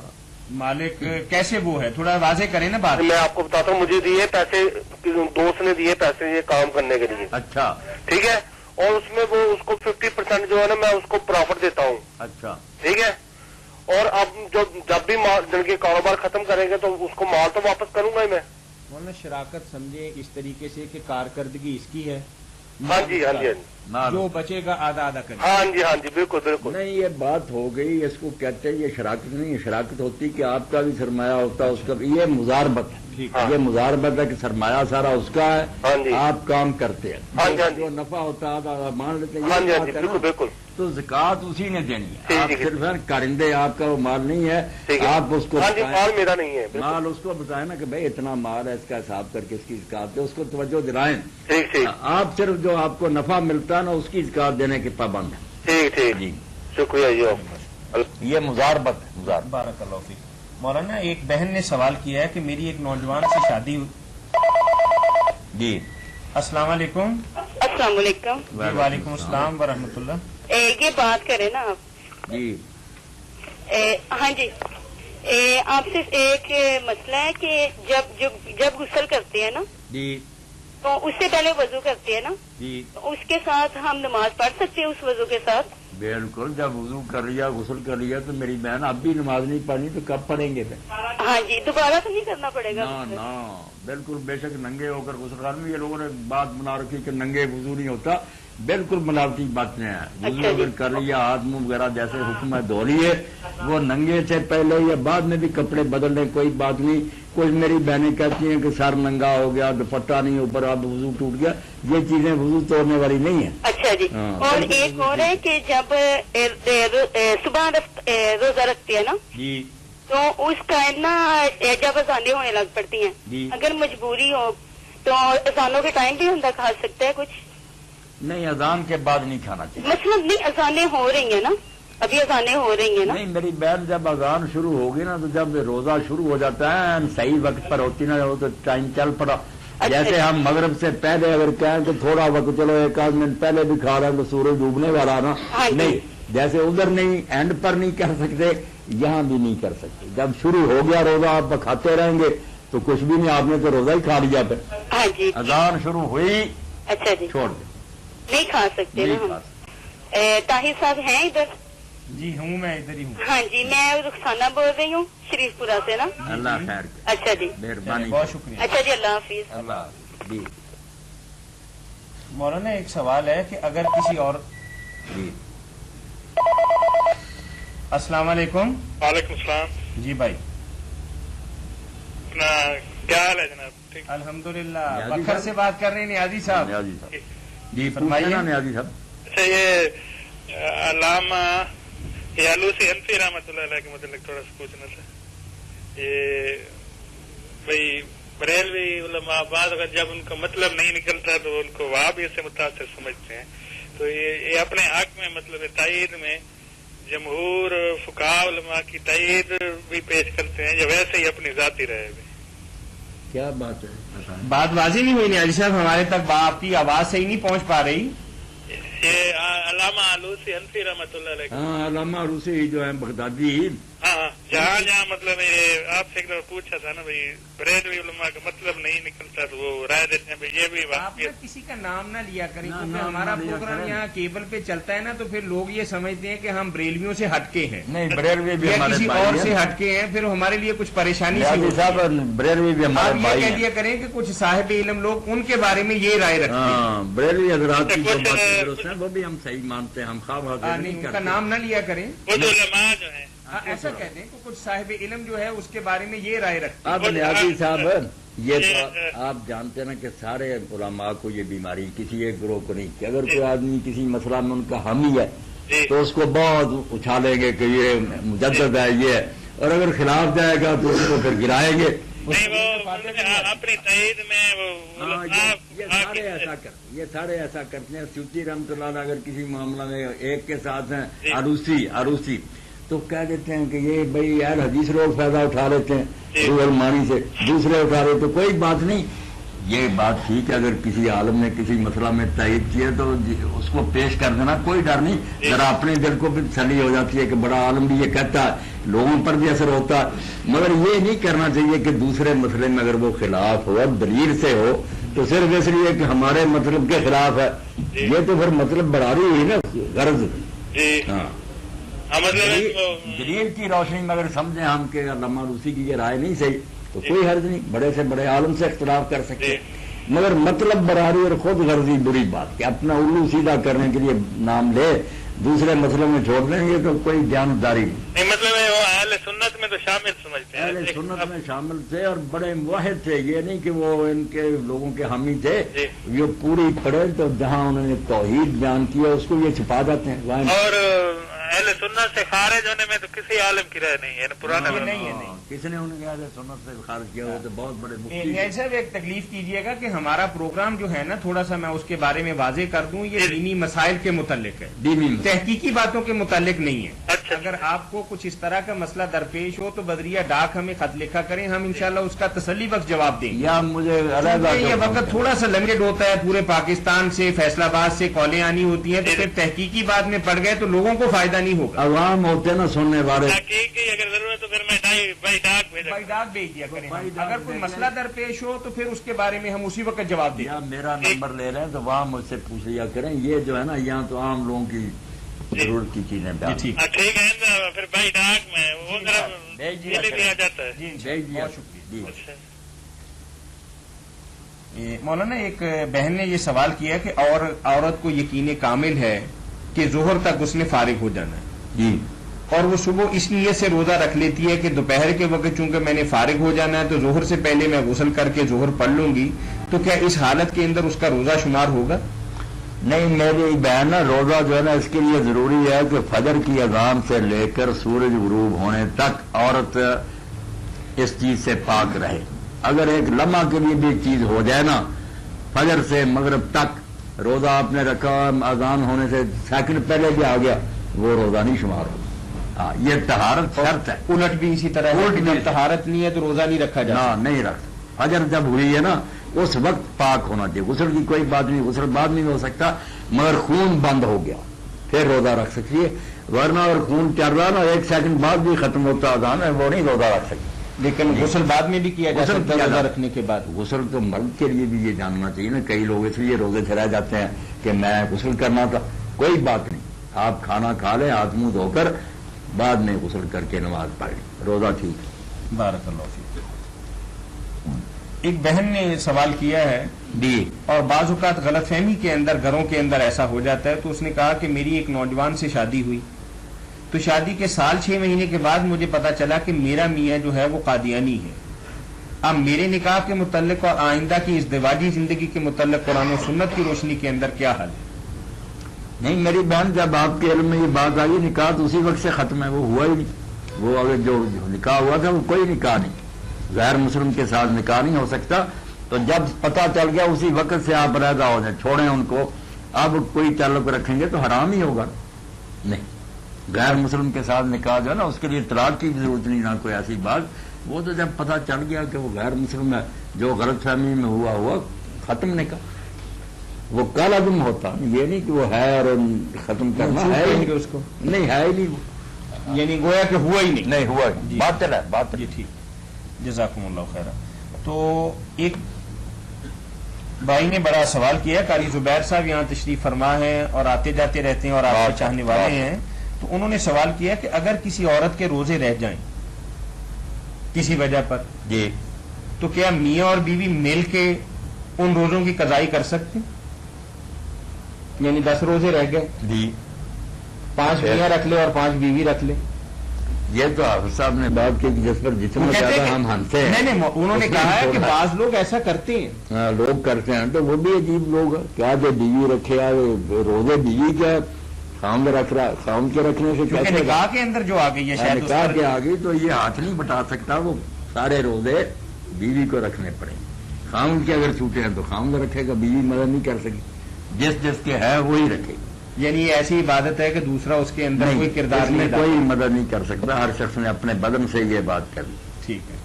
Speaker 1: مالک کیسے وہ ہے، تھوڑا واضح کریں نا بات۔
Speaker 7: میں آپ کو بتاتا ہوں، مجھے دیے پیسے، دوست نے دیے پیسے یہ کام کرنے کے لیے،
Speaker 2: اچھا
Speaker 7: ٹھیک ہے، اور اس میں وہ اس کو 50% جو ہے نا میں اس کو پرافٹ دیتا ہوں،
Speaker 2: اچھا
Speaker 7: ٹھیک ہے، اور اب جب بھی جن کے کاروبار ختم کریں گے تو اس کو مال تو واپس کروں گا ہی میں۔
Speaker 1: مولانا شراکت سمجھے اس طریقے سے کہ کارکردگی اس کی ہے،
Speaker 7: ہاں جی، ہاں جی،
Speaker 1: جو بچے گا آدھا آدھا کرے۔
Speaker 7: ہاں جی، ہاں جی، بالکل بالکل۔
Speaker 2: نہیں یہ بات ہو گئی، اس کو کہتے ہیں یہ شراکت نہیں ہے، شراکت ہوتی کہ آپ کا بھی سرمایہ ہوتا ہے، اس کا بھی، یہ مزاربت ہے، یہ مزاربت ہے کہ سرمایہ سارا اس کا ہے،
Speaker 7: ہاں جی،
Speaker 2: آپ کام کرتے ہیں،
Speaker 7: ہاں جی، ہاں جی،
Speaker 2: جو نفع ہوتا ہے آدھا مان لیتے ہیں،
Speaker 7: ہاں جی،
Speaker 2: یہ
Speaker 7: ہاں جی،
Speaker 2: بات ہے
Speaker 7: بالکل
Speaker 2: نا۔
Speaker 7: بالکل۔
Speaker 2: تو زکات اسی نے دینی ہے،
Speaker 7: ٹھیک
Speaker 2: آپ
Speaker 7: ہے،
Speaker 2: صرف کارندے، آپ کا وہ مال نہیں ہے،
Speaker 7: ٹھیک ہے،
Speaker 2: آپ اس کو
Speaker 7: ہاں جی،
Speaker 2: بتائیں،
Speaker 7: مال میرا نہیں ہے، بالکل،
Speaker 2: مال اس کو بتائیں نا کہ بھائی اتنا مال ہے، اس کا حساب کر کے اس کی زکات دے، اس کو توجہ دلائیں،
Speaker 7: ٹھیک ٹھیک
Speaker 2: آپ صرف جو آپ کو نفع ملتا ہے نا اس کی زکات دینے کے پابند ہیں۔
Speaker 7: ٹھیک ٹھیک،
Speaker 2: جی
Speaker 7: شکریہ جی،
Speaker 2: یہ مزاربت ہے، مزاربت۔
Speaker 1: بارک اللہ فیک۔ مولانا ایک بہن نے سوال کیا ہے کہ میری ایک نوجوان سے شادی ہوئی۔
Speaker 2: جی
Speaker 6: السلام علیکم.
Speaker 8: السلام علیکم.
Speaker 1: وعلیکم السلام ورحمۃ اللہ.
Speaker 8: یہ بات کریں نا آپ.
Speaker 2: جی
Speaker 8: ہاں جی, آپ سے ایک مسئلہ ہے کہ جب غسل کرتے ہیں نا
Speaker 2: جی
Speaker 8: تو اس سے پہلے وضو کرتے ہیں نا,
Speaker 2: جی
Speaker 8: تو اس کے ساتھ ہم نماز پڑھ سکتے ہیں اس وضو کے ساتھ؟
Speaker 2: بالکل, جب وضو کر لیا غسل کر لیا تو میری بہن اب بھی نماز نہیں پڑھنی تو کب پڑھیں گے پھر؟
Speaker 8: ہاں جی, دوبارہ تو نہیں کرنا پڑے گا؟
Speaker 2: نا بالکل, بے شک ننگے ہو کر غسل کرنے میں یہ لوگوں نے بات بنا رکھی کہ ننگے وضو نہیں ہوتا, بالکل ملاوٹی باتیں ہیں. وضو اگر کر لیا ہاتھ منہ وغیرہ جیسے حکم ہے دھو لیے, وہ ننگے سے پہلے یا بعد میں بھی کپڑے بدل لیں کوئی بات نہیں. کچھ میری بہنیں کہتی ہیں کہ سر ننگا ہو گیا, دوپٹہ نہیں اوپر, اب وضو ٹوٹ گیا, یہ چیزیں وضو توڑنے والی نہیں ہیں.
Speaker 8: اچھا جی, اور ایک اور ہے کہ جب صبح روزہ رکھتے ہیں نا
Speaker 2: جی
Speaker 8: تو اس ٹائم نا جب اذانیں ہونے لگ پڑتی ہیں, اگر مجبوری ہو تو اذانوں کے ٹائم بھی بندہ کھا سکتا ہے کچھ؟
Speaker 2: نہیں, اذان کے بعد نہیں کھانا چاہیے.
Speaker 8: مثلا نہیں, اذانیں ہو رہی ہیں نا, ابھی اذانیں ہو رہی ہیں نا.
Speaker 2: نہیں میری بہن, جب اذان شروع ہوگی نا تو جب روزہ شروع ہو جاتا ہے صحیح وقت پر ہوتی نا, وہ تو ٹائم چل پڑا. جیسے ہم مغرب سے پہلے اگر کہیں کہ تھوڑا وقت چلو ایک آدھ منٹ پہلے بھی کھا رہے ہیں تو سورج ڈوبنے والا نا, نہیں, جیسے ادھر نہیں اینڈ پر نہیں کر سکتے یہاں بھی نہیں کر سکتے. جب شروع ہو گیا روزہ آپ کھاتے رہیں گے تو کچھ بھی نہیں, آپ نے تو روزہ ہی کھا لیا پھر.
Speaker 8: ہاں جی,
Speaker 2: اذان شروع ہوئی
Speaker 8: اچھا جی,
Speaker 2: چھوڑ دیں,
Speaker 8: نہیں کھا سکتے نا ہم. طاہر صاحب ہیں ادھر؟
Speaker 1: جی ہوں, میں ادھر ہی ہوں.
Speaker 8: ہاں جی, میں رخسانہ بول رہی ہوں شریف پورہ سے نا.
Speaker 2: اللہ خیر کرے.
Speaker 8: اچھا جی,
Speaker 2: مہربانی,
Speaker 1: بہت شکریہ.
Speaker 8: اچھا جی, اللہ حافظ.
Speaker 2: اللہ. جی
Speaker 1: مولانا ایک سوال ہے کہ اگر کسی اور,
Speaker 2: جی
Speaker 1: السلام علیکم.
Speaker 3: وعلیکم السلام.
Speaker 1: جی بھائی,
Speaker 3: اپنا کیا حال ہے جناب؟ ٹھیک,
Speaker 1: الحمدللہ. بکھر سے بات کر رہے ہیں نیازی صاحب.
Speaker 2: نیازی صاحب, جی
Speaker 1: فرمائیے.
Speaker 2: فرمائیے نیازی صاحب.
Speaker 3: اچھا, یہ علامہ یالوسی انفی رحمۃ اللہ علیہ کے متعلق تھوڑا سا پوچھنا تھا. یہ بھائی بریلوی علماء بعض اگر جب ان کا مطلب نہیں نکلتا تو ان کو وہابیت سے متاثر سمجھتے ہیں, تو یہ اپنے حق میں مطلب تائید میں جمہور فقہاء علماء کی تائید بھی پیش کرتے ہیں یا ویسے ہی اپنی ذاتی رائے میں؟
Speaker 2: کیا بات ہے,
Speaker 1: بات واضح نہیں ہوئی نیازی صاحب, ہمارے تک آپ کی آواز صحیح نہیں پہنچ پا رہی.
Speaker 3: یہ علامہ آلوسی انفی رحمۃ اللہ علیہ.
Speaker 2: ہاں, علامہ روسی جو ہیں بغدادی,
Speaker 5: ہاں جہاں جہاں مطلب یہ آپ سے ایک دفعہ پوچھا تھا نا بھائی بریلوی علماء کا مطلب نہیں نکلتا تو وہ رائے دیتے ہیں بھائی یہ بھی
Speaker 1: آپ نہ کسی کا نام نہ لیا کریں کیونکہ ہمارا پروگرام یہاں کیبل پہ چلتا ہے نا تو پھر لوگ یہ سمجھتے ہیں کہ ہم بریلویوں سے ہٹکے ہیں
Speaker 2: نہیں بریلوی بھی
Speaker 1: یا
Speaker 2: ہمارے
Speaker 1: کسی
Speaker 2: بھائی
Speaker 1: اور
Speaker 2: ہیں۔
Speaker 1: سے ہٹکے ہیں، پھر ہمارے لیے کچھ پریشانی سی
Speaker 2: نیازی
Speaker 1: ہوتی
Speaker 2: صاحب
Speaker 1: ہے۔
Speaker 2: بریلوی بھی
Speaker 1: آپ
Speaker 2: ہمارے
Speaker 1: یہ
Speaker 2: بھائی
Speaker 1: کہہ
Speaker 2: ہیں۔
Speaker 1: دیا کریں کہ کچھ صاحب علم لوگ ان کے بارے میں یہ رائے رکھتے ہیں۔
Speaker 2: ہاں بریلوی حضرات کی جو باتیں درست ہیں وہ بھی ہم صحیح مانتے ہیں، ہم خواب حاضر
Speaker 1: نہیں
Speaker 2: نہیں
Speaker 1: ان کا
Speaker 2: کرتے۔
Speaker 1: نام نہ لیا کریں،
Speaker 5: خود علماء جو ہیں
Speaker 1: ایسا کہتے ہیں کہ کچھ صاحب علم جو ہے اس کے بارے میں یہ رائے رکھتے ہیں۔
Speaker 2: اب نیازی صاحب یہ تو آپ جانتے ہیں نا کہ سارے علماء کو یہ بیماری کسی ایک گروہ کو نہیں، کہ اگر کوئی آدمی کسی مسئلہ میں ان کا حامی ہے تو اس کو بہت اچھالیں گے کہ یہ مجدد ہے یہ ہے، اور اگر خلاف جائے گا تو اس کو پھر گرائیں گے۔
Speaker 5: نہیں وہ اپنی تائید میں وہ
Speaker 2: یہ سارے ایسا کرتے ہیں۔ سیوطی رحمۃ اللہ علیہ اگر کسی معاملہ میں ایک کے ساتھ ہیں عروسی تو کہہ دیتے ہیں کہ یہ بھائی یار حدیث لوگ فائدہ اٹھا لیتے ہیں روح المانی سے، دوسرے اٹھا رہے تو کوئی بات نہیں۔ یہ بات ٹھیک ہے، اگر کسی عالم نے کسی مسئلہ میں تائید کیا تو اس کو پیش کر دینا، کوئی ڈر نہیں۔ ذرا اپنے دل کو بھی تسلی ہو جاتی ہے کہ بڑا عالم بھی یہ کہتا ہے، لوگوں پر بھی اثر ہوتا ہے۔ مگر یہ نہیں کرنا چاہیے کہ دوسرے مسئلے میں اگر وہ خلاف ہو دلیل سے ہو تو صرف اس لیے کہ ہمارے مطلب کے خلاف ہے، یہ تو پھر مطلب بڑھاری ہوئی نا غرض۔ ہاں دلیل کی روشنی میں اگر سمجھیں ہم کہ علامہ روسی کی یہ رائے نہیں صحیح تو کوئی حرج نہیں، بڑے سے بڑے عالم سے اختلاف کر سکتے، مگر مطلب براری اور خود غرضی بری بات کہ اپنا الو سیدھا کرنے کے لیے نام لے دوسرے مسئلوں میں چھوڑ دیں گے تو کوئی جانداری نہیں۔
Speaker 5: مطلب وہ اہل سنت میں تو شامل سمجھتے ہیں،
Speaker 2: اہل سنت میں شامل تھے اور بڑے موحد تھے، یہ نہیں کہ وہ ان کے لوگوں کے حامی تھے، یہ پوری پڑے تو جہاں انہوں نے توحید بیان کیا اس کو یہ چھپا جاتے ہیں۔
Speaker 5: اور اہل سنت سے خارج ہونے میں تو کسی عالم کی رائے نہیں ہے، پرانا
Speaker 1: نہیں ہے نہیں۔
Speaker 2: کس نے انہیں اہل سنت سے خارج کیا ہو تو بہت بڑے مفتی
Speaker 1: نیازی صاحب ایک تکلیف کیجیے گا کہ ہمارا پروگرام جو ہے نا تھوڑا سا میں اس کے بارے میں واضح کر دوں، یہ دینی مسائل کے متعلق ہے، تحقیقی باتوں کے متعلق نہیں ہے۔ اگر آپ کو کچھ اس طرح کا مسئلہ درپیش ہو تو بدریہ ڈاک ہمیں خط لکھا کریں، ہم انشاءاللہ اس کا تسلی بخش جواب دیں گے۔
Speaker 2: یا مجھے
Speaker 1: یہ وقت تھوڑا سا لمبڈ ہوتا ہے، پورے پاکستان سے فیصلہ آباد سے کالیں آنی ہوتی ہیں تو پھر تحقیقی بات میں پڑ گئے تو لوگوں کو فائدہ نہیں ہوگا۔
Speaker 2: عوام ہوتے نا سننے والے،
Speaker 5: تحقیق اگر ضرورت تو پھر میں بائی ڈاک
Speaker 1: بھیج دیا کریں، اگر کوئی مسئلہ درپیش ہو تو پھر اس کے بارے میں ہم اسی وقت جواب دیں۔
Speaker 2: یا میرا نمبر لے رہے ہیں تو وہاں مجھ سے پوچھ لیا کریں، یہ جو ہے نا یہاں تو عام لوگوں کی ضرورت کی چیزیں
Speaker 5: ٹھیک ہے، پھر بائی ڈاک میں وہ دیا جاتا ہے۔
Speaker 1: بہت شکریہ۔ مولانا ایک بہن نے یہ سوال کیا کہ عورت کو یقین کامل ہے کہ ظہر تک اس نے فارغ ہو جانا ہے
Speaker 2: جی،
Speaker 1: اور وہ صبح اس نیت سے روزہ رکھ لیتی ہے کہ دوپہر کے وقت چونکہ میں نے فارغ ہو جانا ہے تو ظہر سے پہلے میں غسل کر کے ظہر پڑھ لوں گی، تو کیا اس حالت کے اندر اس کا روزہ شمار ہوگا؟
Speaker 2: نہیں میری بہن نا روزہ جو ہے نا اس کے لیے ضروری ہے کہ فجر کی اذان سے لے کر سورج غروب ہونے تک عورت اس چیز سے پاک رہے۔ اگر ایک لمحہ کے لیے بھی چیز ہو جائے نا، فجر سے مغرب تک روزہ آپ نے رکھا، اذان ہونے سے سیکنڈ پہلے بھی آ گیا، وہ روزہ نہیں شمار ہوگا۔ ہاں یہ طہارت شرط ہے۔
Speaker 1: الٹ بھی اسی طرح ہے کہ جب طہارت نہیں ہے تو روزہ نہیں رکھا جاتا۔
Speaker 2: نہیں رکھتا، فجر جب ہوئی ہے نا اس وقت پاک ہونا چاہیے، غسل کی کوئی بات نہیں، غسل بعد میں ہو سکتا، مگر خون بند ہو گیا پھر روزہ رکھ سکتی ہے، ورنہ اگر خون چل رہا نا 1 سیکنڈ بعد بھی ختم ہوتا اذان ہے وہ نہیں روزہ رکھ سکتی۔
Speaker 1: لیکن غسل بعد میں بھی کیا جا سکتا ہے روزہ رکھنے کے بعد؟
Speaker 2: غسل تو مرد کے لیے بھی یہ جاننا چاہیے نا، کئی لوگ اس لیے روزے سے رہ جاتے ہیں کہ میں غسل کرنا تھا، کوئی بات نہیں، آپ کھانا کھا لیں، ہاتھ منہ دھو کر بعد میں غسل کر کے نماز پڑھ لیں، روزہ ٹھیک ہے۔
Speaker 1: بارک اللہ فیک۔ ایک بہن نے سوال کیا ہے
Speaker 2: جی،
Speaker 1: اور بعض اوقات غلط فہمی کے اندر گھروں کے اندر ایسا ہو جاتا ہے، تو اس نے کہا کہ میری ایک نوجوان سے شادی ہوئی تو شادی کے سال 6 مہینے کے بعد مجھے پتا چلا کہ میرا میاں جو ہے وہ قادیانی ہے۔ اب میرے نکاح کے متعلق اور آئندہ کی ازدواجی زندگی کے متعلق قرآن و سنت کی روشنی کے اندر کیا حل ہے؟
Speaker 2: نہیں میری بہن، جب آپ کے علم میں یہ بات آئی نکاح تو اسی وقت سے ختم ہے، وہ ہوا ہی نہیں۔ وہ اگر جو نکاح ہوا تھا وہ کوئی نکاح نہیں، غیر مسلم کے ساتھ نکاح نہیں ہو سکتا، تو جب پتہ چل گیا اسی وقت سے آپ علیحدہ ہو جائیں، چھوڑیں ان کو، اب کوئی تعلق رکھیں گے تو حرام ہی ہوگا۔ نہیں، غیر مسلم کے ساتھ نکاح جو ہے نا اس کے لیے طلاق کی بھی ضرورت نہیں، نہ کوئی ایسی بات، وہ تو جب پتہ چل گیا کہ وہ غیر مسلم ہے، جو غلط فہمی میں ہوا ختم نکاح، وہ کل عدم ہوتا، یہ نہیں کہ وہ ہے اور ختم کرنا ہے ہی نہیں،
Speaker 1: اس کو
Speaker 2: نہیں ہے ہی نہیں وہ۔
Speaker 1: یعنی گویا کہ ہوا ہی
Speaker 2: نہیں ہوا
Speaker 1: جی
Speaker 2: باطل ہے باطل.
Speaker 1: جی ٹھیک, جزاکم اللہ خیر. تو ایک بھائی نے بڑا سوال کیا, قاری زبیر صاحب یہاں تشریف فرما ہے اور آتے جاتے رہتے ہیں اور آپ کے چاہنے والے ہیں, تو انہوں نے سوال کیا کہ اگر کسی عورت کے روزے رہ جائیں کسی وجہ پر
Speaker 2: جی,
Speaker 1: تو کیا میاں اور بیوی مل کے ان روزوں کی قضائی کر سکتے؟ یعنی 10 روزے رہ گئے
Speaker 2: جی
Speaker 1: 5 میاں رکھ لے اور 5 بیوی رکھ لے.
Speaker 2: یہ تو حافظ صاحب نے بات کی کہ جس پر جتنا
Speaker 1: وہ کہتے ہیں
Speaker 2: زیادہ
Speaker 1: کہ-
Speaker 2: ہم ہنستے ہیں
Speaker 1: نہیں انہوں نے کہا ہے کہ بعض لوگ ایسا کرتے ہیں.
Speaker 2: ہاں, لوگ کرتے ہیں تو وہ بھی عجیب لوگ ہیں. کیا جو بیوی رکھے روزے بیوی کیا خامد رکھ رہا, خامد کے رکھنے سے
Speaker 1: کیونکہ
Speaker 2: کیسے
Speaker 1: نکاح کے اندر جو آ گئی ہے شاید اس
Speaker 2: نکاح
Speaker 1: پر-
Speaker 2: کے آگے تو یہ ہاتھ نہیں بٹا سکتا, وہ سارے روزے بیوی کو رکھنے پڑیں. خامد کے اگر چھوٹے ہیں تو خامد رکھے گا, بیوی مدد نہیں کر سکتی, جس کے ہے وہی رکھے گا.
Speaker 1: یعنی یہ ایسی عبادت ہے کہ دوسرا اس کے اندر کوئی کردار
Speaker 2: اس میں
Speaker 1: نہیں
Speaker 2: کوئی مدد نہیں کر سکتا, ہر شخص نے اپنے بدن سے یہ بات کر لی.
Speaker 1: ٹھیک ہے.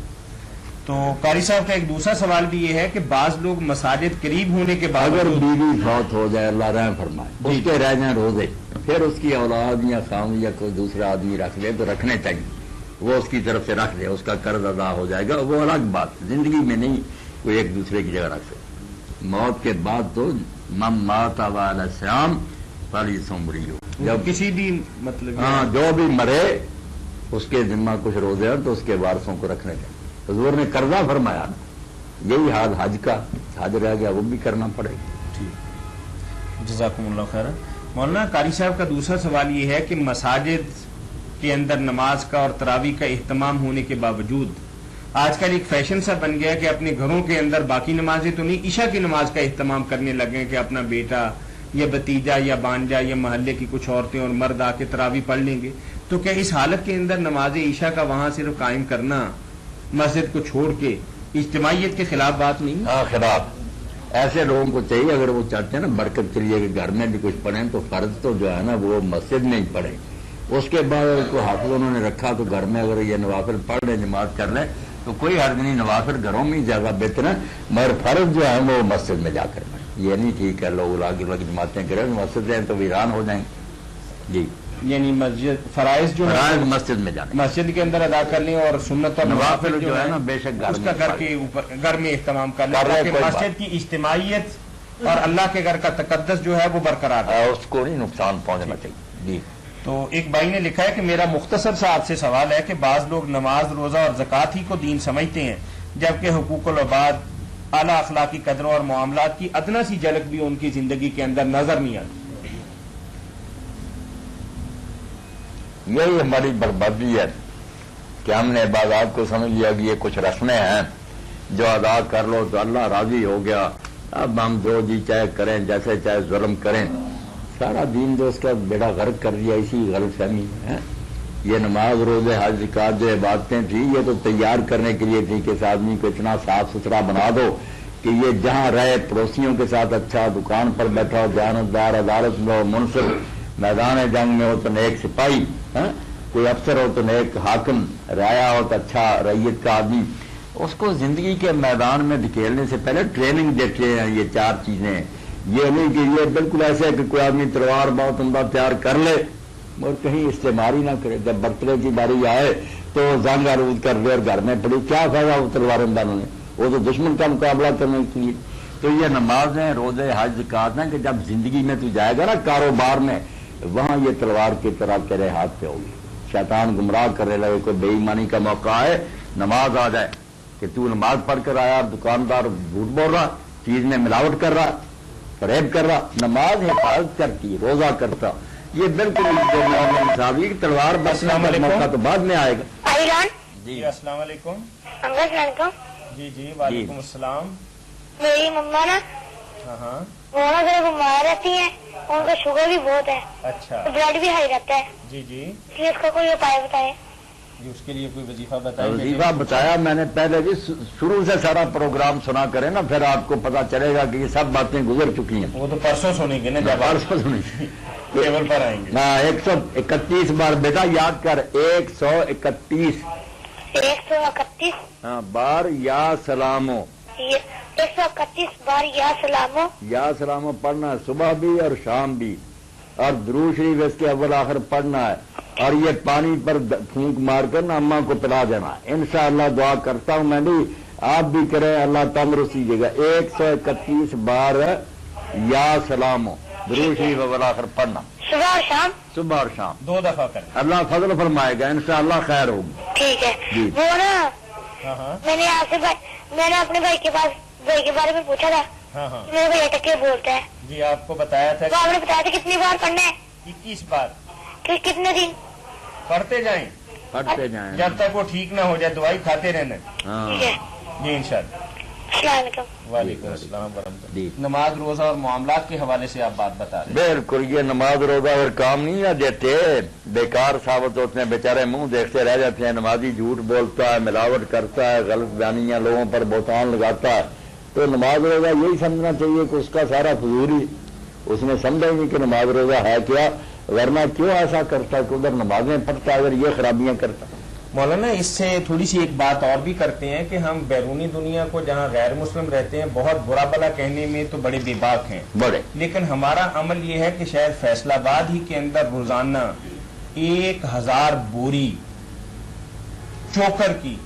Speaker 1: تو قاری صاحب کا ایک دوسرا سوال بھی یہ ہے کہ بعض لوگ مساجد قریب ہونے کے
Speaker 2: اگر
Speaker 1: باوجود
Speaker 2: بیوی فوت ہو جائے اللہ رحم فرمائے, اس کے رہ جائیں روزے, پھر اس کی اولاد یا خامد یا کوئی دوسرا آدمی رکھ لے تو رکھنے چاہیے, وہ اس کی طرف سے رکھ دے, اس کا قرض ادا ہو جائے گا, وہ الگ بات. زندگی میں نہیں کوئی ایک دوسرے کی جگہ رکھ سکتے. موت کے بعد تو مم مات والا شام والی سومبری ہو,
Speaker 1: جب کسی بھی مطلب
Speaker 2: ہاں جو بھی مرے اس کے ذمہ کچھ روزے ہیں تو اس کے وارثوں کو رکھنے چاہیے. حضور نے قرضہ فرمایا, یہی حال حج کا, حج رہ گیا وہ بھی کرنا پڑے گا.
Speaker 1: جزاکم اللہ خیر. مولانا قاری صاحب کا دوسرا سوال یہ ہے کہ مساجد کے اندر نماز کا اور تراویح کا اہتمام ہونے کے باوجود آج کل ایک فیشن سا بن گیا کہ اپنے گھروں کے اندر باقی نمازیں تو نہیں, عشاء کی نماز کا اہتمام کرنے لگے کہ اپنا بیٹا یا بتیجا یا بانجا یا محلے کی کچھ عورتیں اور مرد آ کے تراویح پڑھ لیں گے. تو کیا اس حالت کے اندر نماز عشاء کا وہاں صرف قائم کرنا مسجد کو چھوڑ کے اجتماعیت کے خلاف بات نہیں؟
Speaker 2: ہاں خلاف. ایسے لوگوں کو چاہیے اگر وہ چاہتے ہیں نا برکت کے لیے کہ گھر میں بھی کچھ پڑھیں تو فرض تو جو ہے نا وہ مسجد میں ہی پڑھیں. اس کے بعد اگر کوئی حافظ انہوں نے رکھا تو گھر میں اگر یہ نوافل پڑھ لیں نماز کر لیں تو کوئی حرج نہیں, نوافل گھروں میں ہی زیادہ بہتر ہے, مگر فرض جو ہے وہ مسجد میں جا کر پڑھیں. یہ نہیں ٹھیک ہے لوگ لاگی جماعتیں کریں مسجد ہیں تو ویران ہو جائیں. جی
Speaker 1: یعنی مسجد فرائض جو ہے
Speaker 2: مسجد میں جانا,
Speaker 1: مسجد کے اندر ادا کر لیں اور سنت اور
Speaker 2: نوافل جو ہے نا بے شک
Speaker 1: اس کا گھر کے اوپر گھر میں اہتمام کر لیں
Speaker 2: کر لیں,
Speaker 1: تاکہ
Speaker 2: کوئی
Speaker 1: مسجد کی اجتماعیت اور اللہ کے گھر کا تقدس جو ہے وہ برقرار ہے,
Speaker 2: اس کو نہیں نقصان پہنچنا چاہیے. جی
Speaker 1: تو ایک بھائی نے لکھا ہے کہ میرا مختصر سا آپ سے سوال ہے کہ بعض لوگ نماز روزہ اور زکوٰۃ ہی کو دین سمجھتے ہیں جبکہ حقوق العباد اعلیٰ اخلاقی قدروں اور معاملات کی ادنا سی جھلک بھی ان کی زندگی کے اندر نظر نہیں آتی.
Speaker 2: یہی ہماری بربادی ہے کہ ہم نے عبادات کو سمجھ لیا کہ یہ کچھ رسمیں ہیں جو ادا کر لو تو اللہ راضی ہو گیا, اب ہم جو جی چاہے کریں جیسے چاہے ظلم کریں. سارا دین جو اس کا بیڑا غرق کر دیا اسی غلط فہمی ہے. یہ نماز روزے حج زکات جو عبادتیں تھیں یہ تو تیار کرنے کے لیے تھی کہ اس آدمی کو اتنا صاف ستھرا بنا دو کہ یہ جہاں رہے پڑوسیوں کے ساتھ اچھا, دکان پر بیٹھا ہو دیانتدار, عدالت میں ہو منصف, میدان جنگ میں ہو تو نیک سپاہی, کوئی افسر ہو تو نیک حاکم, رایا ہو تو اچھا ریت کا آدمی. اس کو زندگی کے میدان میں دھکیلنے سے پہلے ٹریننگ دیتے ہیں. یہ 4 چیزیں, یہ نہیں کہ یہ بالکل ایسے ہے کہ کوئی آدمی تلوار بہت عمدہ تیار کر لے اور کہیں استعمال ہی نہ کرے. جب برتنے کی باری آئے تو زنگ آلود کر دے اور گھر میں پڑی, کیا فائدہ وہ تلوار اندانوں نے, وہ تو دشمن کا مقابلہ کرنے کے لیے. تو یہ نمازیں روزے حج زکات ہیں کہ جب زندگی میں تو جائے گا نا کاروبار میں, وہاں یہ تلوار کی طرح تیرے ہاتھ پہ ہوگی. شیطان گمراہ کرنے لگے, کوئی بے ایمانی کا موقع ہے نماز آ جائے کہ تو نماز پڑھ کر آیا, دکاندار جھوٹ بول رہا, چیز میں ملاوٹ کر رہا, فریب کر رہا. نماز حفاظت کرتی, روزہ کرتا, یہ بالکل انصافی. تلوار بس موقع تو بعد میں آئے گا.
Speaker 6: ایران
Speaker 1: جی السلام علیکم. جی جی وعلیکم السلام.
Speaker 6: میری مما نا
Speaker 1: ہاں
Speaker 6: وہ نا ذرا بیمار رہتی ہیں, ان کا شوگر بھی بہت ہے,
Speaker 1: اچھا
Speaker 6: بلڈ بھی ہائی رہتا ہے,
Speaker 1: جی جی
Speaker 6: پھر اس کا کوئی اپائے بتائیں.
Speaker 1: جی اس کے لیے کوئی وظیفہ بتائیں.
Speaker 2: وظیفہ بتایا میں نے پہلے بھی, شروع سے سارا پروگرام سنا کریں نا, پھر آپ کو پتا چلے گا کہ یہ سب باتیں گزر چکی ہیں.
Speaker 1: وہ تو پرسوں سنیں گے نا جب آپ ٹیبل پر آئیں گے.
Speaker 2: ہاں 131 بار بیٹا یاد کر, 131 ہاں بار یا سلامو,
Speaker 6: 131 بار یا سلامو
Speaker 2: یا سلامو پڑھنا صبح بھی اور شام بھی. اور درود شریف اس کے اول آخر پڑھنا ہے اور یہ پانی پر پھونک مار کر نا اماں کو پلا دینا. انشاءاللہ دعا کرتا ہوں میں بھی، آپ بھی کریں، اللہ تندرستی دے گا. 131 بار یا سلام ہو درود شریف اول آخر پڑھنا
Speaker 8: صبح اور شام.
Speaker 2: صبح اور شام
Speaker 1: 2 دفعہ کریں.
Speaker 2: اللہ فضل فرمائے گا، انشاءاللہ خیر ہوگی.
Speaker 8: ٹھیک ہے.
Speaker 2: جی.
Speaker 8: وہ نا
Speaker 1: ہاں
Speaker 8: میں نے آپ سے میں نے اپنے بھائی کے بارے میں پوچھا تھا.
Speaker 1: ہاں
Speaker 8: میرے بھائی ٹکے بولتا ہے.
Speaker 1: جی آپ کو بتایا تھا
Speaker 8: تو آپ نے بتایا تھا کتنی بار پڑھنا ہے؟
Speaker 1: 21 بار
Speaker 8: کتنے دن
Speaker 1: پڑھتے جائیں
Speaker 2: پڑھتے جائیں
Speaker 1: جب تک وہ ٹھیک نہ ہو جائے، دوائی کھاتے رہنا.
Speaker 2: ہاں
Speaker 8: ٹھیک ہے.
Speaker 1: جی انشاءاللہ.
Speaker 8: السلام علیکم.
Speaker 1: وعلیکم السلام ورحمۃ
Speaker 2: جی.
Speaker 1: اللہ. نماز روزہ اور معاملات کے حوالے سے آپ بات بتا رہے ہیں.
Speaker 2: بالکل، یہ نماز روزہ اور کام نہیں ہے دیتے، بیکار ثابت ہوتے ہیں، بیچارے منہ دیکھتے رہ جاتے ہیں. نمازی جھوٹ بولتا ہے، ملاوٹ کرتا ہے، غلط بیانیاں لوگوں پر بہتان لگاتا ہے. تو نماز روزہ یہی سمجھنا چاہیے کہ اس کا سارا فضول ہی، اس نے سمجھا ہی نہیں کہ نماز روزہ ہے کیا، ورنہ کیوں ایسا کرتا ہے کہ ادھر نمازیں پڑھتا ہے اگر یہ خرابیاں کرتا.
Speaker 1: مولانا اس سے تھوڑی سی ایک بات اور بھی کرتے ہیں کہ ہم بیرونی دنیا کو جہاں غیر مسلم رہتے ہیں بہت برا بلا کہنے میں تو بڑے بے باک ہیں،
Speaker 2: بڑے،
Speaker 1: لیکن ہمارا عمل یہ ہے کہ شاید فیصل آباد ہی کے اندر روزانہ 1000 بوری چوکر کی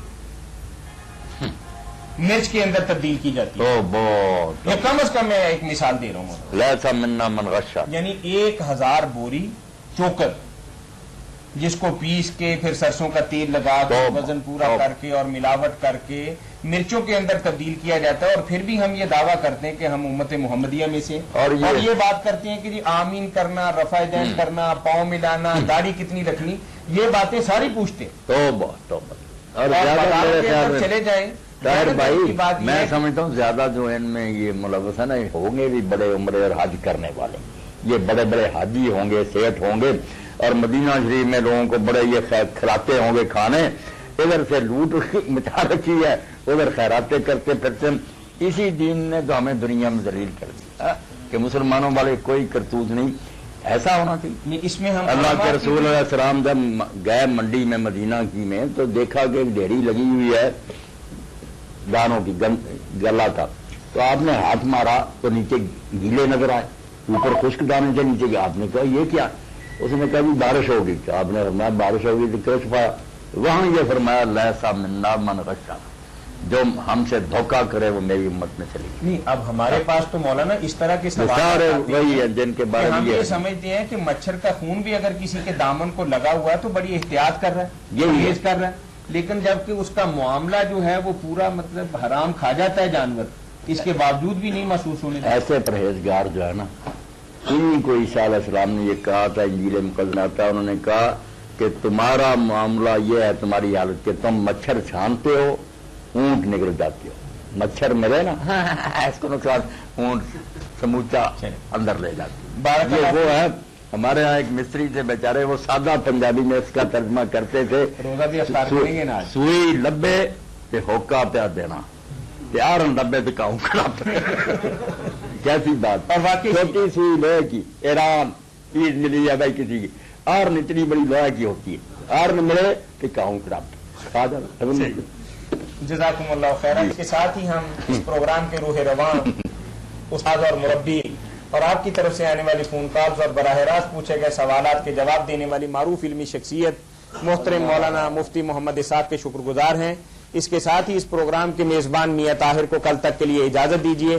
Speaker 1: مرچ کے اندر تبدیل کی جاتی ہے.
Speaker 2: تو بہت
Speaker 1: یہ کم از کم میں ایک مثال دے رہا ہوں مولانا.
Speaker 2: لیسا منا من غشا،
Speaker 1: یعنی 1000 بوری چوکر جس کو پیس کے پھر سرسوں کا تیل لگا کے وزن پورا کر کے اور ملاوٹ کر کے مرچوں کے اندر تبدیل کیا جاتا ہے. اور پھر بھی ہم یہ دعویٰ کرتے ہیں کہ ہم امت محمدیہ میں سے، اور یہ بات کرتے ہیں کہ جی آمین کرنا، رفع دین کرنا، پاؤں ملانا، داڑھی کتنی رکھنی، یہ باتیں ساری پوچھتے ہیں.
Speaker 2: اور
Speaker 1: بازار کے اندر چلے جائیں.
Speaker 2: طاہر بھائی میں سمجھتا ہوں زیادہ جو ان میں یہ ملوث ہے نا، ہوں گے بھی بڑے عمرے اور حج کرنے والے، یہ بڑے بڑے حاجی ہوں گے، سیٹ ہوں گے، اور مدینہ شریف میں لوگوں کو بڑے یہ کھلاتے ہوں گے کھانے. ادھر سے لوٹ مچا رکھی ہے، ادھر خیراتیں کرتے پھرتے. اسی دین نے تو ہمیں دنیا میں ذلیل کر دیا کہ مسلمانوں والے کوئی کرتوت نہیں. ایسا ہونا چاہیے.
Speaker 1: اس میں ہم
Speaker 2: اللہ کے رسول علیہ السلام جب گئے منڈی میں مدینہ کی میں تو دیکھا کہ ایک ڈھیری لگی ہوئی ہے دانوں کی، گلا تھا. تو آپ نے ہاتھ مارا تو نیچے گیلے نظر آئے، اوپر خشک دانے تھے، نیچے گئے. آپ نے کہا یہ کیا؟ اس نے کہا بھی بارش ہوگی. آپ نے فرمایا بارش ہوگی تو کیوں چھپایا؟ وہاں یہ فرمایا لیسا منا من غشا، جو ہم سے دھوکہ کرے وہ میری امت میں چلی.
Speaker 1: نہیں اب ہمارے پاس تو مولانا اس طرح کے
Speaker 2: سارے وہی ہیں جن کے بارے
Speaker 1: ہم
Speaker 2: میں
Speaker 1: یہ سمجھتے ہیں کہ مچھر کا خون بھی اگر کسی کے دامن کو لگا ہوا ہے تو بڑی احتیاط کر رہا ہے، پرہیز کر رہا ہے. لیکن جبکہ اس کا معاملہ جو ہے وہ پورا مطلب حرام کھا جاتا ہے جانور، اس کے باوجود بھی نہیں محسوس ہونے دیتا.
Speaker 2: ایسے پرہیزگار جو ہے نا، انہیں کو عیسیٰ علیہ السلام نے یہ کہا تھا، انجیل مقدس آتا ہے، انہوں نے کہا کہ تمہارا معاملہ یہ ہے، تمہاری حالت کہ تم مچھر چھانتے ہو، اونٹ نکل جاتے ہو. مچھر ملے نا اس کو نقصان، اونٹ سموچا اندر لے جاتے. یہ وہ ہے. ہمارے یہاں ایک مستری تھے بیچارے، وہ سادہ پنجابی میں اس کا ترجمہ کرتے تھے،
Speaker 1: روزہ بھی افطار کریں گے نا،
Speaker 2: سوئی لبے تے ہوکا پیا دینا، پیار لبے تے کاؤں کھڑا. کیسی بات. اور واقعی چھوٹی سوئی لوہے کی، ایران عید ملی ہے بھائی کسی کی، اور نچلی بڑی لوہے کی ہوتی ہے، اور نہ ملے کہ کاؤں کھڑا.
Speaker 1: جزاکم اللہ خیر. اس کے ساتھ ہی ہم اس پروگرام کے روح رواں استاد اور مربی اور آپ کی طرف سے آنے والی فون کالز اور براہ راست پوچھے گئے سوالات کے جواب دینے والی معروف علمی شخصیت محترم مولانا مفتی محمد اسحاق کے شکر گزار ہیں. اس کے ساتھ ہی اس پروگرام کے میزبان میاں طاہر کو کل تک کے لیے اجازت دیجیے.